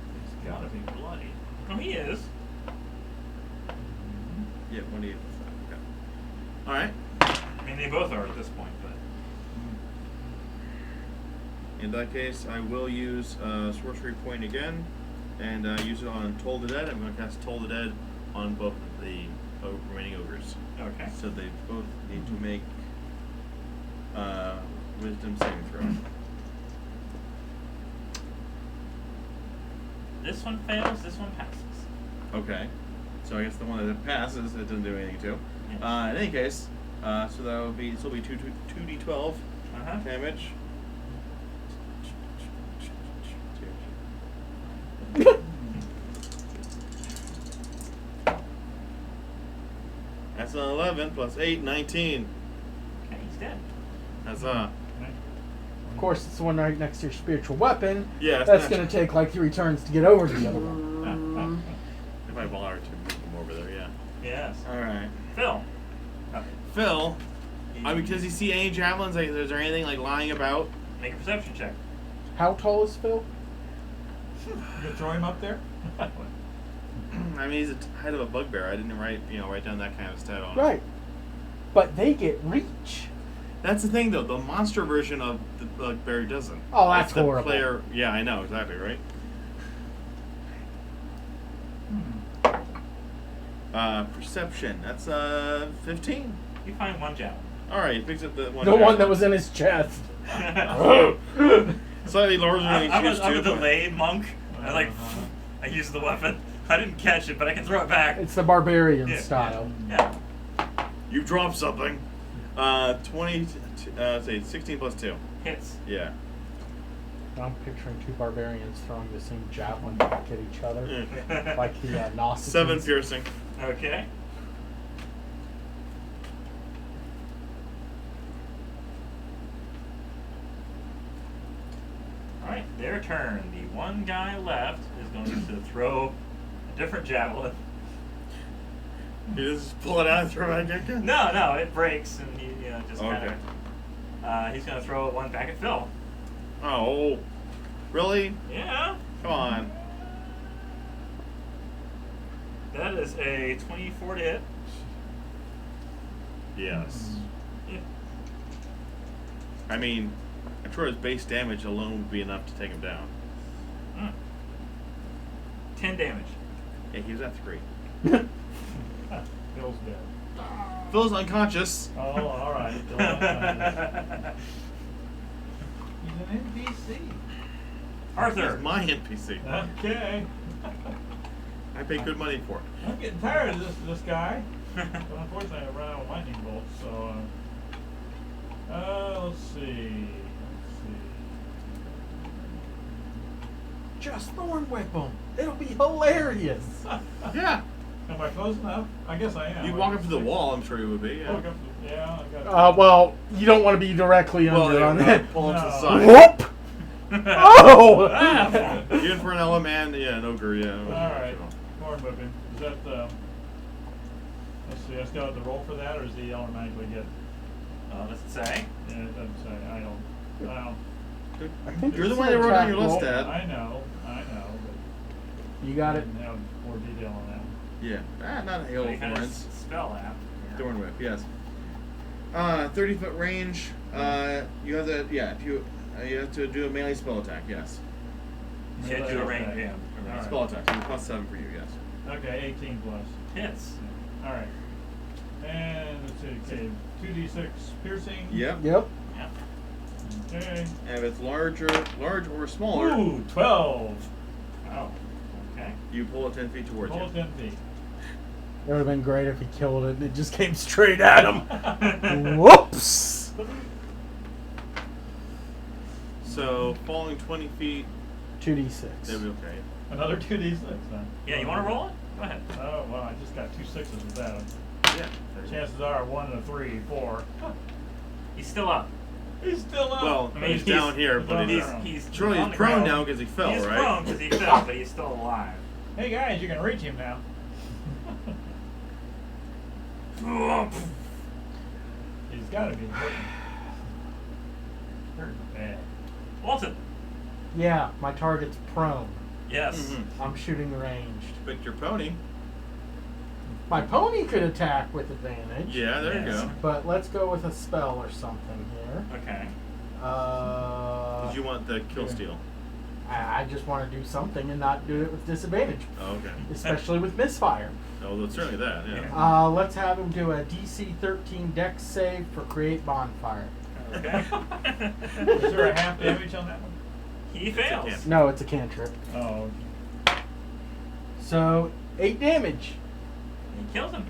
He's gotta be bloody. Oh, he is. Yeah. 1d8 plus that. Okay. All right. I mean, they both are at this point, but. In that case, I will use sorcery point again, and use it on Toll the Dead. I'm going to cast Toll the Dead on both of the remaining ogres. Okay. So they both need to make Wisdom saving throw. This one fails. This one passes. Okay. So I guess the one that passes, it doesn't do anything to. Yes. In any case, so that would be 2d12 Uh-huh. damage. That's an 11 plus 8, 19. Okay, he's dead. That's Of course, it's the one right next to your spiritual weapon. yeah. That's going to take like 3 turns to get over to the other one. If I bother to move them over there, yeah. Yes. All right. Phil. Phil, does he see any javelins? Like, is there anything like lying about? Make a perception check. How tall is Phil? You gonna throw him up there? I mean, he's the height of a bugbear. I didn't write down that kind of stat on him. Right. But they get reach. That's the thing, though. The monster version of the bugbear doesn't. Oh, that's It's the horrible. Player, yeah, I know exactly, right? Perception. That's 15. You find one javelin. All right, he picks up the one. The one that was in his chest. Slightly larger than he I'm used a to. delayed monk. I use the weapon. I didn't catch it, but I can throw it back. It's the barbarian Yeah. style. Yeah. You dropped something. 16 plus 2. Hits. Yeah. I'm picturing 2 barbarians throwing the same javelin back at each other. Like the Gnosticans. 7 piercing. Okay. turn, the one guy left is going to throw a different javelin. You just pull it out and throw it back again? No, it breaks and he just kind Okay. of. He's going to throw one back at Phil. Oh, really? Yeah. Come on. That is a 24 to hit. Yes. Yeah. I mean, I'm sure his base damage alone would be enough to take him down. 10 damage. Yeah, he was at 3. Phil's dead. Phil's unconscious. Oh, all right. Phil's unconscious. He's an NPC. Arthur. He's my NPC. Okay. I pay good money for it. I'm getting tired of this guy. But unfortunately, I ran out of lightning bolts, so. Let's see. Just thorn whip him. It'll be hilarious. Yeah. Am I close enough? I guess I am. You walk up to the wall, I'm sure you would be. Yeah. Walk up to, yeah, I got. Well, you don't want to be directly under on it. Pull him to the No. side. Whoop! Oh! Ah, Even for an element, yeah, an ogre, yeah. All right. Corn whipping. Is that let's see. I still have to roll for that, or does he automatically get? does it say? Yeah, it doesn't say. I don't. I think You're the it's one an that wrote on attack your list, roll. Dad. I know, but You got I it. didn't have more detail on that. Yeah. Not a hail So of you kind of thorns. spell app. Thorn whip, yes. 30-foot range. You have to, if you have to do a melee spell attack, yes. You should do a range, Okay. yeah. All right. Spell attack, so plus 7 for you, yes. Okay, 18 plus. Hits. All right. And let's see. Okay, 2d6 piercing. Yep. Yep. Yeah. Okay. And if it's large or smaller, Ooh, 12. Oh. Okay. you pull it 10 feet towards Pull you. it 10 feet. It would have been great if he killed it and it just came straight at him. Whoops! So, falling 20 feet, 2d6. that'd be okay. Another 2d6, huh? Yeah, you want to roll it? Go ahead. Oh, well, I just got 2 6s with that. Yeah. Chances are 1 and a 3, 4. He's still up. He's still up. Well, I mean, he's down here, he's but on he's the ground. He's surely on he's the prone ground. now because he fell, He's right? prone because he fell, but he's still alive. Hey guys, you can reach him now. He's got to be hurting bad. Walton. Yeah, my target's prone. Yes. Mhm. I'm shooting ranged. Pick your pony. My pony could attack with advantage. Yeah, there you Yes. go. But let's go with a spell or something here. Okay. Did you want the kill steal? I just want to do something and not do it with disadvantage, Oh, okay. especially with misfire. Oh, that's certainly that, yeah. Let's have him do a DC 13 Dex save for create bonfire. Okay. Is there a half damage on that one? He fails. can't. No, it's a cantrip. Oh, So 8 damage. He kills him.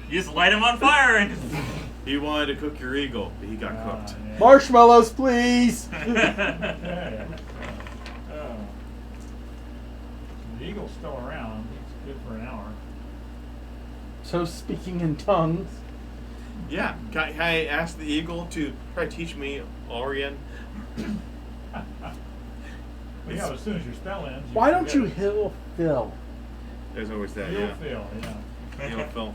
You just light him on fire and. He wanted to cook your eagle, but he got cooked. yeah. Marshmallows, please. Okay. Oh. The eagle's still around. He's good for an hour. So speaking in tongues. Yeah, can I ask the eagle to try to teach me Orion? Well, yeah, as soon as your spell ends. Why don't you forget heal Phil? There's always it. that, You'll yeah. feel, yeah. You know, Phil.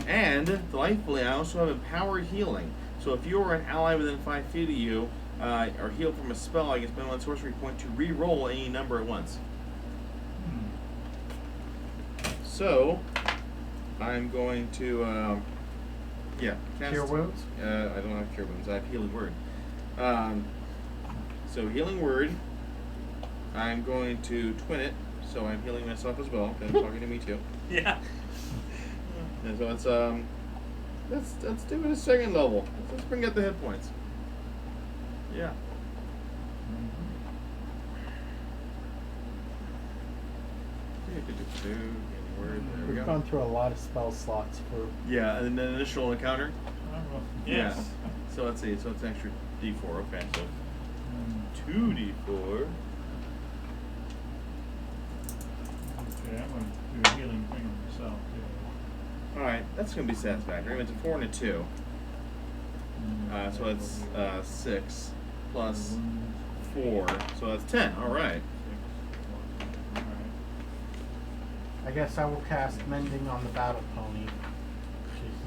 And delightfully, I also have empowered healing. So if you or an ally within 5 feet of you are healed from a spell, I can spend 1 sorcery point to re-roll any number at once. So I'm going to, cast, Cure wounds? I don't have cure wounds. I have healing word. So healing word. I'm going to twin it, so I'm healing myself as well. Okay, I'm talking to me too. Yeah. And so it's let's do it a second level. Let's bring up the hit points. Yeah. Healing word. There we We've go. gone through a lot of spell slots for. Yeah, and then initial encounter. Yes. Yeah. So let's see. So it's an extra D4. Okay, so Mm. 2D4. Okay, I'm going to do a healing thing on myself, too. All right, that's gonna be satisfactory. It's a 4 and a 2. So it's 6 plus 4, so that's 10. All right. 6 plus 10. All right. I guess I will cast Mending on the battle pony to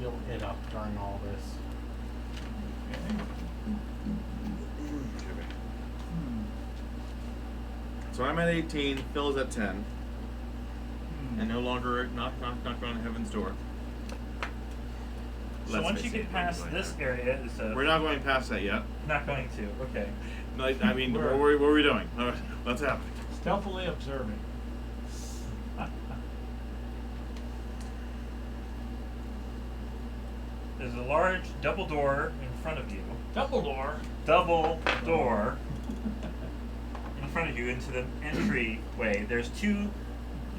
heal it up during all this. Okay. So I'm at 18. Phil is at 10, and no Hmm. longer knock on heaven's door. So Let's once face you it, get we're past going this there. area, is We're not going past that yet. not going to. Okay. Like, I mean, Where? what were we doing? What's happening? Stealthily observing. There's a large double door in front of you. Dumbledore. Double door in front of you into the entryway. There's 2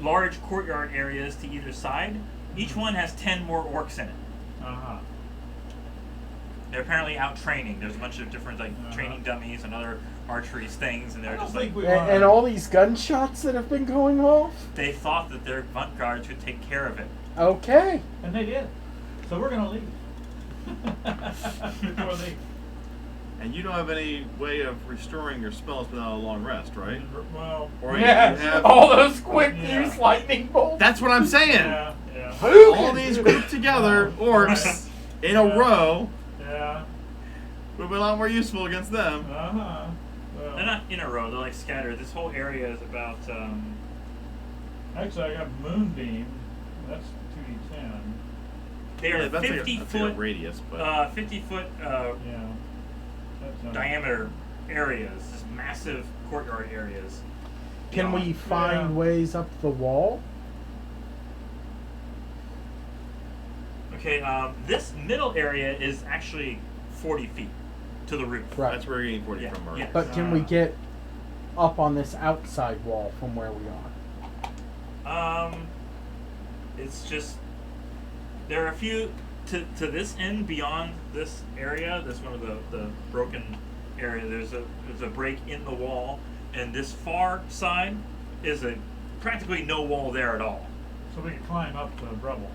large courtyard areas to either side. Each one has 10 more orcs in it. Uh-huh. They're apparently out training. There's a bunch of different Uh-huh. training dummies and other archery things, and I they're don't just think like we And all these gunshots that have been going off? they thought that their front guards would take care of it. Okay. And they did. So we're gonna leave. Before they. And you don't have any way of restoring your spells without a long rest, right? Well. Or Yeah, you have. all those quick Yeah. use lightning bolts. That's what I'm saying. Yeah. Yeah. Who All can these do grouped that? together, orcs, in a Yeah. row, Yeah. would be a lot more useful against them. Uh-huh. Well, They're not in a row. They're like scattered. This whole area is about. actually, I got Moonbeam. That's 2d10. They are Yeah, that's 50 like a foot. radius, but 50 foot Yeah. That's not diameter areas. Just massive courtyard areas. Can we find Yeah. ways up the wall? Okay, this middle area is actually 40 feet to the roof. Right. that's where you're getting 40 Yeah, from, Mark. yeah. But can we get up on this outside wall from where we are? It's just there are a few to this end beyond this area. This one of the broken area. There's a break in the wall, and this far side is a practically no wall there at all. So we can climb up the rubble.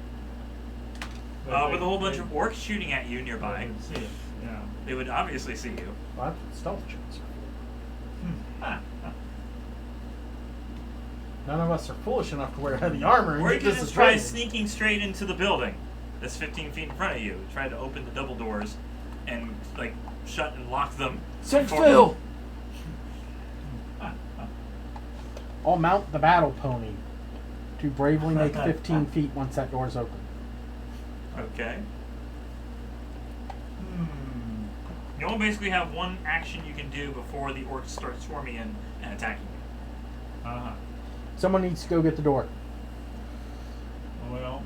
With a whole bunch of orcs shooting at you They nearby. would see it. Yeah. They would obviously see you. Well, that's what stealth checks are for. None of us are foolish enough to wear heavy armor. Or you and could get just try disadvantage. sneaking straight into the building that's 15 feet in front of you. Try to open the double doors and like shut and lock them. Send before- Phil! I'll mount the battle pony to bravely make 15 feet once that door's open. Okay. Hmm. You only basically have one action you can do before the orcs start swarming in and attacking you. Uh-huh. Someone needs to go get the door. Well,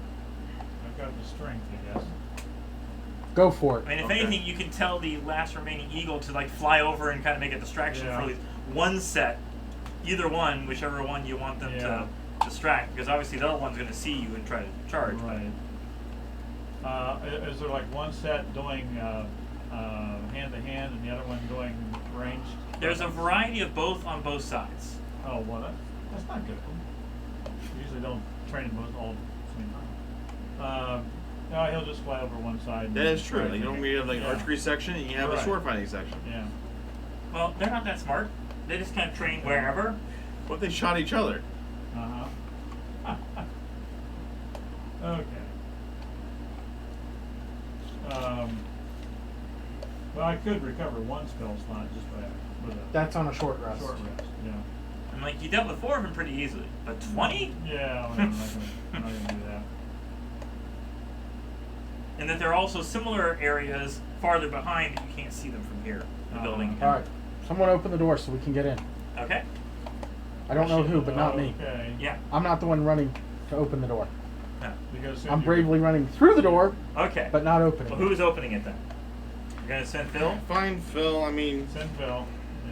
I've got the strength, I guess. Go for it. I mean, if Okay. anything, you can tell the last remaining eagle to like fly over and kind of make a distraction Yeah. for at least one set. Either one, whichever one you want them Yeah. to distract, because obviously the other one's going to see you and try to charge. but- Right. Is there like one set doing hand to hand and the other one doing ranged? There's a variety of both on both sides. Oh, well, that's not good. We usually don't train both all at the same time. No, he'll just fly over one side. That is true. Right. Like, you don't have like Yeah. archery section, and you have a Right. sword fighting section. Yeah. Well, they're not that smart. They just kind of train wherever. What if they shot each other? Uh-huh. Okay. Well, I could recover one spell slot just with a That's on a short rest. short rest. Yeah. I'm like, you dealt with 4 of them pretty easily, but 20? Yeah, well, I'm not gonna do that. And that there are also similar areas farther behind that you can't see them from here. The building. Alright. Someone open the door so we can get in. Okay. I don't know who, but not me. Okay. Yeah. I'm not the one running to open the door. No. Because I'm bravely running through the door, Okay. but not opening Well, it. who's opening it then? You're gonna send Phil? Fine, Phil. I mean, Send Phil.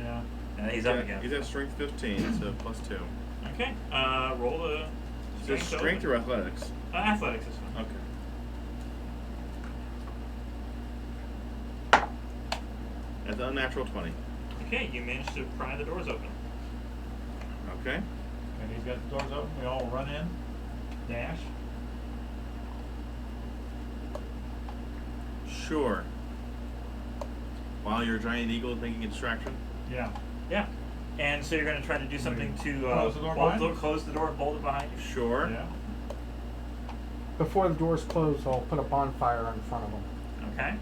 Yeah. And he's up again. He's at strength 15, so +2. Okay. Roll the Is it strength or athletics? athletics is fine. Okay. That's an unnatural 20. Okay, you managed to pry the doors open. Okay. And he's got the doors open. We all run in. Dash. Sure. While your giant eagle is making a distraction. Yeah. Yeah. And so you're going to try to do something to Close the door behind you? close the door and bolt it behind you. Sure. Yeah. Before the door's closed, I'll put a bonfire in front of them. Okay.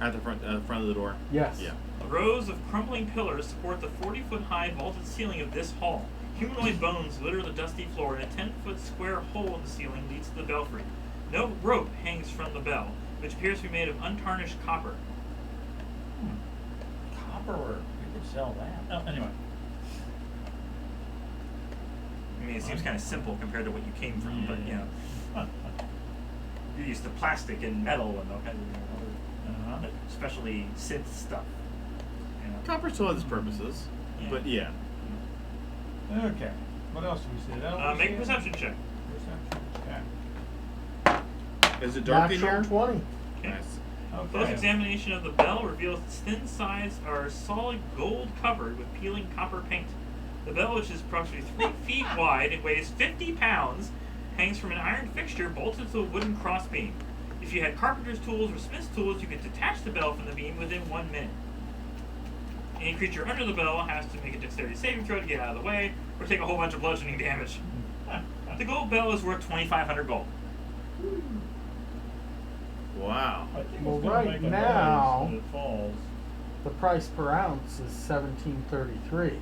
At the front of the door. Yes. Yeah. Rows of crumbling pillars support the 40-foot-high vaulted ceiling of this hall. Humanoid bones litter the dusty floor, and a 10-foot square hole in the ceiling leads to the belfry. No rope hangs from the bell, which appears to be made of untarnished copper. Copper work. We could sell that. Oh, anyway. I mean, it seems kind of simple compared to what you came from, but you know, you're used to plastic and metal and all kinds of other, especially synth stuff. You know. Copper still has its purposes, Yeah. but yeah. Okay. What else do we see? That all we Make a see? perception check. Perception. Is it dark in Natural here? 20. Okay. Nice. Okay. Close examination of the bell reveals its thin sides are solid gold covered with peeling copper paint. The bell, which is approximately 3 feet wide and weighs 50 pounds, hangs from an iron fixture bolted to a wooden crossbeam. If you had carpenter's tools or smith's tools, you could detach the bell from the beam within 1 minute. Any creature under the bell has to make a dexterity saving throw to get out of the way, or take a whole bunch of bludgeoning damage. The gold bell is worth 2,500 gold. Wow. I think Well, it's gonna right make a now- noise when it falls. The price per ounce is $17.33.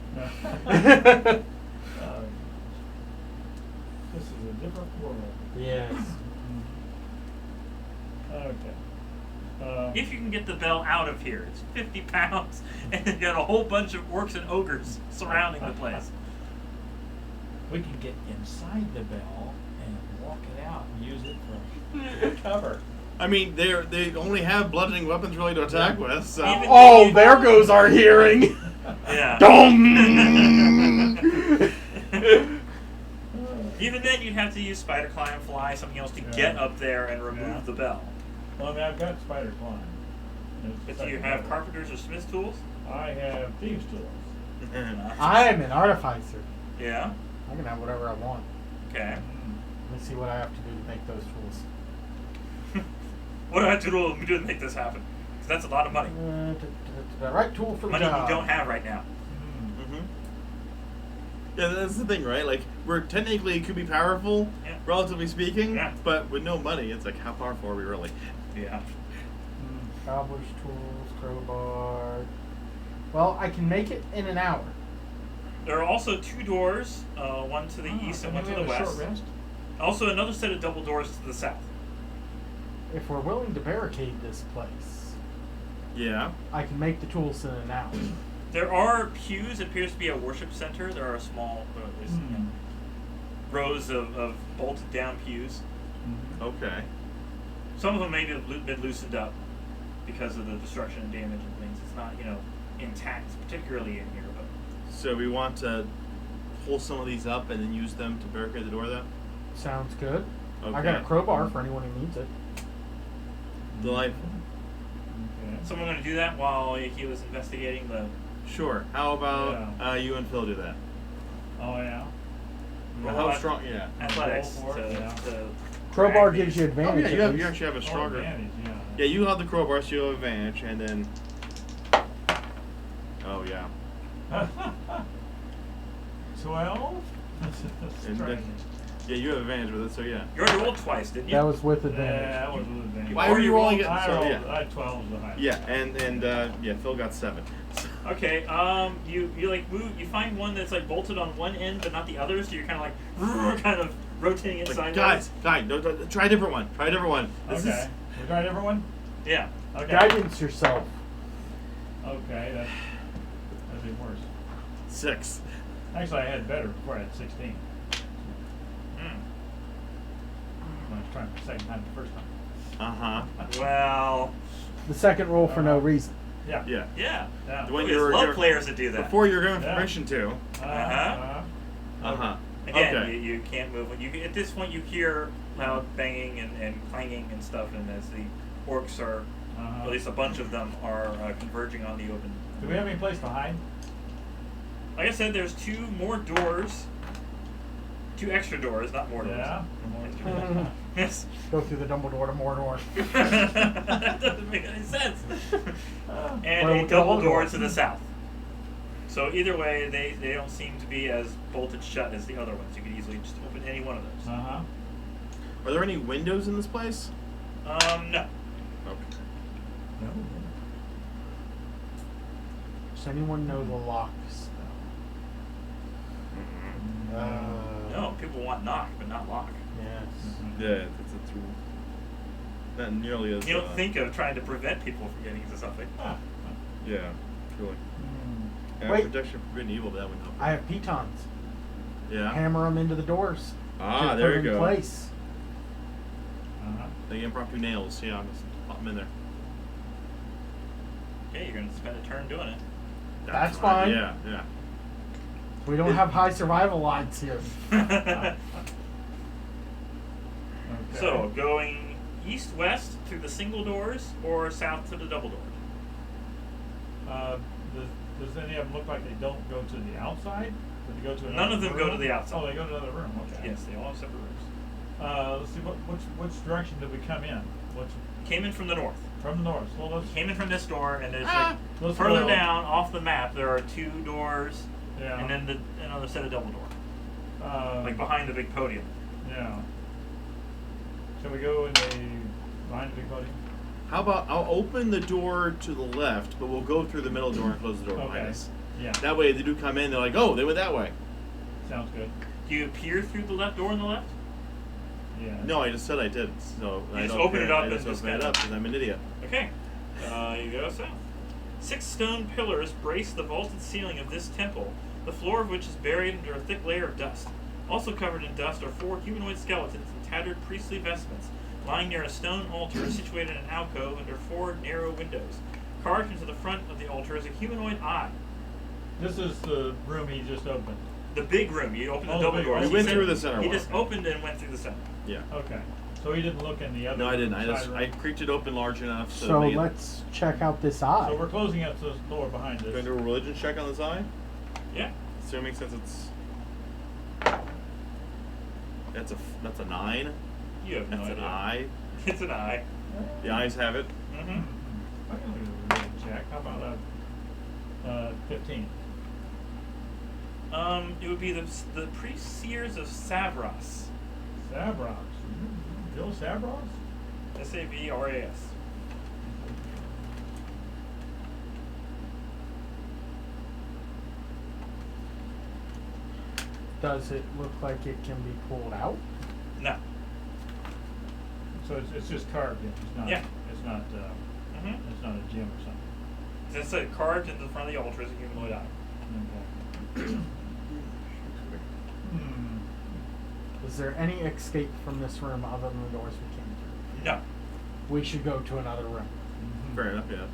This is a different world. Yes. Okay. If you can get the bell out of here, it's 50 pounds, and you've got a whole bunch of orcs and ogres surrounding the place. We can get inside the bell and walk it out and use it for cover. I mean, they only have bludgeoning weapons really to attack with, so. Even- Oh, there goes our hearing. Yeah. Dum! Even then, you'd have to use spider climb, fly, something else to get up there and remove Yeah. the bell. Well, I mean, I've got spider climb. But do you have carpenter's or smith's tools? I have thieves' tools. I'm an artificer. Yeah. I can have whatever I want. Okay. Let me see what I have to do to make those tools. What do I have to do to make this happen? Because that's a lot of money. The right tool for the Money job. you don't have right now. Mm-hmm. Yeah, that's the thing, right? Like, we're technically could be powerful, Yeah. relatively speaking, Yeah. but with no money, it's like, how powerful are we really? Yeah. Cobbler's tools, crowbar. Well, I can make it in an hour. There are also 2 doors, one to the east and one to the west. Short rest? Also, another set of double doors to the south. If we're willing to barricade this place, Yeah. I can make the tools in an hour. There are pews. It appears to be a worship center. There are small rows of bolted down pews. Okay. Some of them may have been loosened up because of the destruction and damage and things. It's not, intact, particularly in here. But So we want to pull some of these up and then use them to barricade the door, then? Sounds good. Okay. I got a crowbar for anyone who needs it. Delightful. Okay. someone going to do that while he was investigating the... Sure. How about you and Phil do that? Oh, yeah. How strong? Yeah. Athletics Roll for it, yeah. to Crowbar drag gives you these. advantage. Oh, yeah, at you least. actually have a stronger. Advantage, yeah. Yeah, you have the crowbar, so you have advantage, and then. Oh yeah. 12? And then- yeah, you have advantage with it, so yeah. You already rolled twice, didn't you? That was with Yeah, advantage. that was with advantage. Why were you rolling it? I So rolled, yeah. I had 12 was the highest. Yeah, and Phil got 7. Okay, you like move, you find one that's like bolted on one end but not the other, so you're kind of rotating it Like, sideways. guys, no, try a different one. Try a different one. This Okay. is We tried everyone? Yeah. Okay. Guidance yourself. Okay, that's even worse. 6. Actually, I had better before I had 16. Hmm. When I was trying for the second time the first time. Well, The second roll for no reason. Yeah. Yeah. yeah. Yeah. The one There's love players that do that. Before you're given Yeah. permission to. Again, Okay. you can't move. At this point, you hear loud banging and clanging and stuff, and as the orcs are, at least a bunch of them, are converging on the open. Do we have any place to hide? Like I said, there's 2 more doors. 2 extra doors, not more doors. Yeah. Extra doors. Yes. Go through the Dumbledore to Mordor. That doesn't make any sense. And Well, a we double got door one to the south. So either way, they don't seem to be as bolted shut as the other ones. You could easily just open any one of those. Uh-huh. Are there any windows in this place? No. Okay. No. Does anyone know the locks? No, people want knock, but not lock. Yes. Yeah, that's not nearly as. You don't think of trying to prevent people from getting into something. Yeah, truly. Yeah, Wait. protection from good and evil, but that would help. I have pitons. Yeah. Hammer them into the doors. Ah, to there put you in go. place. Uh-huh. The impromptu nails. Yeah, just pop them in there. Okay, you're gonna spend a turn doing it. That's fine. Yeah, yeah. We don't have high survival lines here. Okay. So, going east-west through the single doors or south to the double doors? Does any of them look like they don't go to the outside? Do they go to another None of them room? go to the outside. Oh, they go to another room. Okay. Yes, they all have separate rooms. Let's see. Which direction did we come in? Which Came in from the north. from the north? Well, let's. Came in from this door, and there's Let's further go. down off the map there are 2 doors, Yeah. and then another set of double door, like Uh, behind the big podium. Yeah. Shall we go in the behind the big podium? How about I'll open the door to the left, but we'll go through the middle door and close the door behind Okay. us. Yeah. That way, if they do come in, they're like, "Oh, they went that way." Sounds good. Do you peer through the left door on the left? Yeah. No, I just said I did. So You I just don't open care. it up I just and just open it kinda- up because I'm an idiot. Okay. You go south. 6 stone pillars brace the vaulted ceiling of this temple, the floor of which is buried under a thick layer of dust. Also covered in dust are 4 humanoid skeletons in tattered priestly vestments, lying near a stone altar situated in an alcove under 4 narrow windows. Carved into the front of the altar is a humanoid eye. This is the room he just opened. The big room. You open the Oh, the double big doors. room. We He went said- through the center He one. just opened and went through the center. Yeah. Okay. So he didn't look in the other. No, I didn't. I side just room. I creaked it open large enough so. So to make it- let's check out this eye. So we're closing up this door behind us. Going to do a religion check on the side, Yeah. assuming since it's. That's a 9. You have no That's an idea. eye. It's an eye. The eyes have it. Mm-hmm. I can do a religion check. How about a 15? It would be the priest seers of Savras. Savros. Bill Savros? Savras. Does it look like it can be pulled out? No. So it's just carved in. It's not. Yeah. It's not. Mm-hmm. It's not a gem or something. It's like carved into the front of the altar is a humanoid eye. Okay. Hmm. Is there any escape from this room other than the doors we came through? No. We should go to another room. Fair enough, yeah.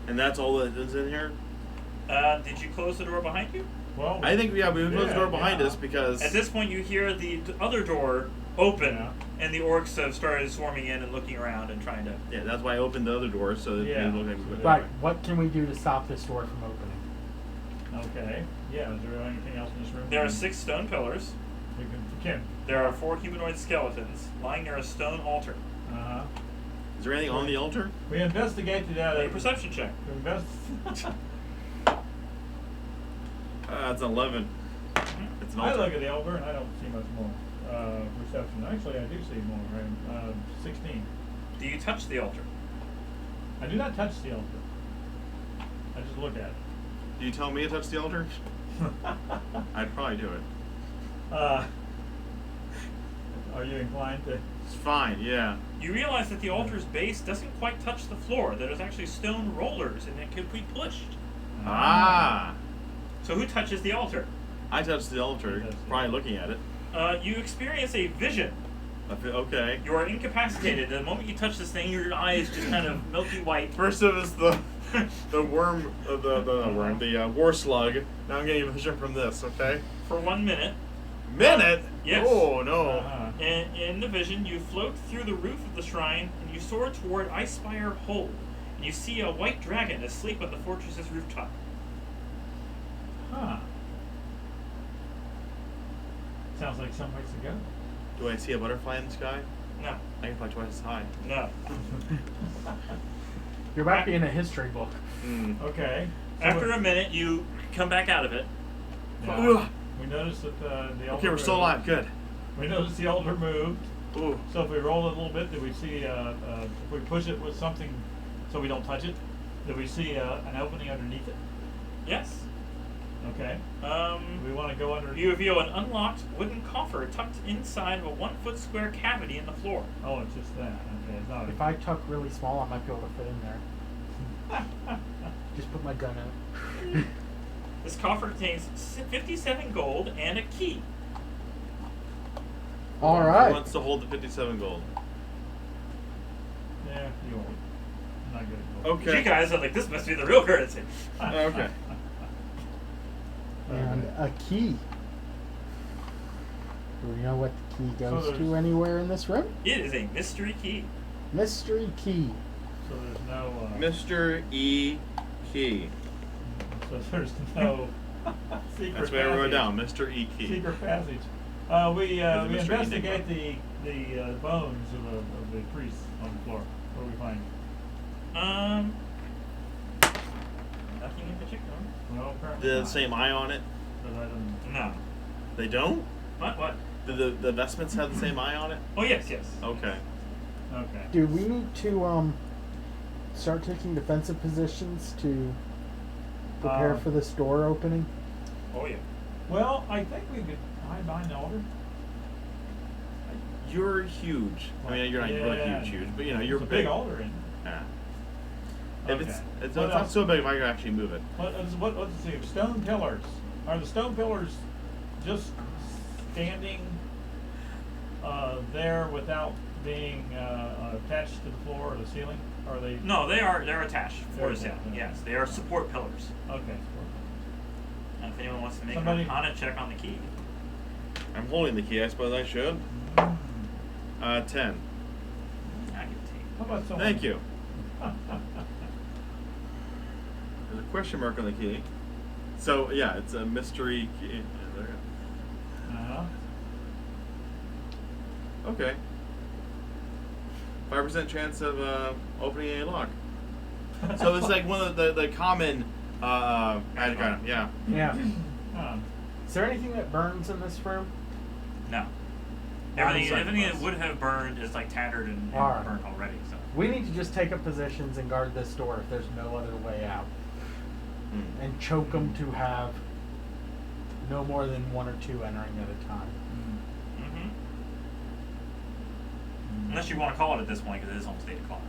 And that's all that is in here. Did you close the door behind you? Well, I think we closed the door behind yeah. us because. At this point, you hear the other door open, Yeah. and the orcs have started swarming in and looking around and trying to. Yeah, that's why I opened the other door so that Yeah. it looked like we went that Right. way. What can we do to stop this door from opening? Okay. Yeah. Is there anything else in this room? There are 6 stone pillars. We can. There are 4 humanoid skeletons lying near a stone altar. Uh-huh. Is there anything on the altar? We investigated that. Make a perception check. We invest. That's 11. It's an I altar. look at the altar and I don't see much more perception. Actually, I do see more. Right? 16. Do you touch the altar? I do not touch the altar. I just look at Do you tell me to touch the altar? it. I'd probably do it. Are you inclined to? It's fine, yeah. You realize that the altar's base doesn't quite touch the floor. That there's actually stone rollers, and it could be pushed. Ah! So who touches the altar? I touched the altar, Yes. probably looking at it. You experience a vision. Okay. You are incapacitated. The moment you touch this thing, your eye is just kind of milky white. First it was the worm, the war slug. Now I'm getting a vision from this, okay? For 1 minute. Minute? Yes. Oh, no. Uh-huh. And in the vision, you float through the roof of the shrine, and you soar toward Icespire Hold. And you see a white dragon asleep on the fortress's rooftop. Huh. Sounds like some ways to go. Do I see a butterfly in the sky? No. I can fly twice as high. No. You're about to be in a history book. Hmm. Okay. After a minute, you come back out of it. Yeah. We noticed that the altar Okay, we're still moved. alive. Good. We noticed the altar moved. Ooh. So if we roll it a little bit, do we see, if we push it with something so we don't touch it, do we see an opening underneath it? Yes. Okay. We want to go under. You reveal an unlocked wooden coffer tucked inside of a 1 foot square cavity in the floor. Oh, it's just that. Okay, it's not. If I tuck really small, I might be able to fit in there. Just put my gun out. This coffer contains 57 gold and a key. All Who right. wants to hold the 57 gold? Yeah, you won't. I'm not good at gold. Okay. You guys are like, this must be the real currency. Okay. And a key. Do we know what the key goes there's- to anywhere in this room? It is a mystery key. Mystery key. So there's no. Mr. E. Key. So there's no secret. That's what I wrote passage. down. Mr. E. Key. Secret passage. We There's a we mystery investigate the bones of the priests on the floor. What do we find? Nothing in particular. Well, apparently The not. same eye on it? But I don't. No. They don't? What? The vestments have the same eye on it? Oh, yes. Okay. Okay. Do we need to start taking defensive positions to prepare for this door opening? Oh, yeah. Well, I think we could hide behind the altar. You're huge. I mean, you're not really Yeah. huge, but you know, you're There's a big altar in. Yeah. If Okay. it's What not else? so big if I can actually move it. Let's see. Stone pillars. Are the stone pillars just standing there without being attached to the floor or the ceiling? Are they? No, they're attached They're for the ceiling. attached, Yes, they are support pillars. Okay. And if anyone wants to make Somebody- an Arcana check on the key. I'm holding the key. I suppose I should. 10. I give it to you. How about someone? Thank you. There's a question mark on the key. So yeah, it's a mystery key. Yeah, there you Uh-huh. go. Okay. 5% chance of opening a lock. So it's like one of the common magic item. Yeah. Yeah. Huh. Is there anything that burns in this room? No. Outside Everything of that us. would have burned is like tattered and Alright. burnt already. So. We need to just take up positions and guard this door if there's no other way out. Hmm. And choke them to have no more than 1 or 2 entering at a time. Mm-hmm. Unless you want to call it at this point, because it is almost 8 o'clock.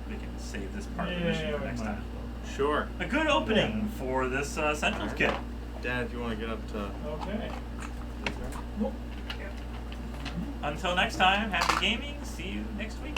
We can save this part of the mission for we next might time. as Sure. A good opening Yeah. for this Essentials kit. Dad, if you want to get up to. well. Okay. Until next time, happy gaming. See you next week.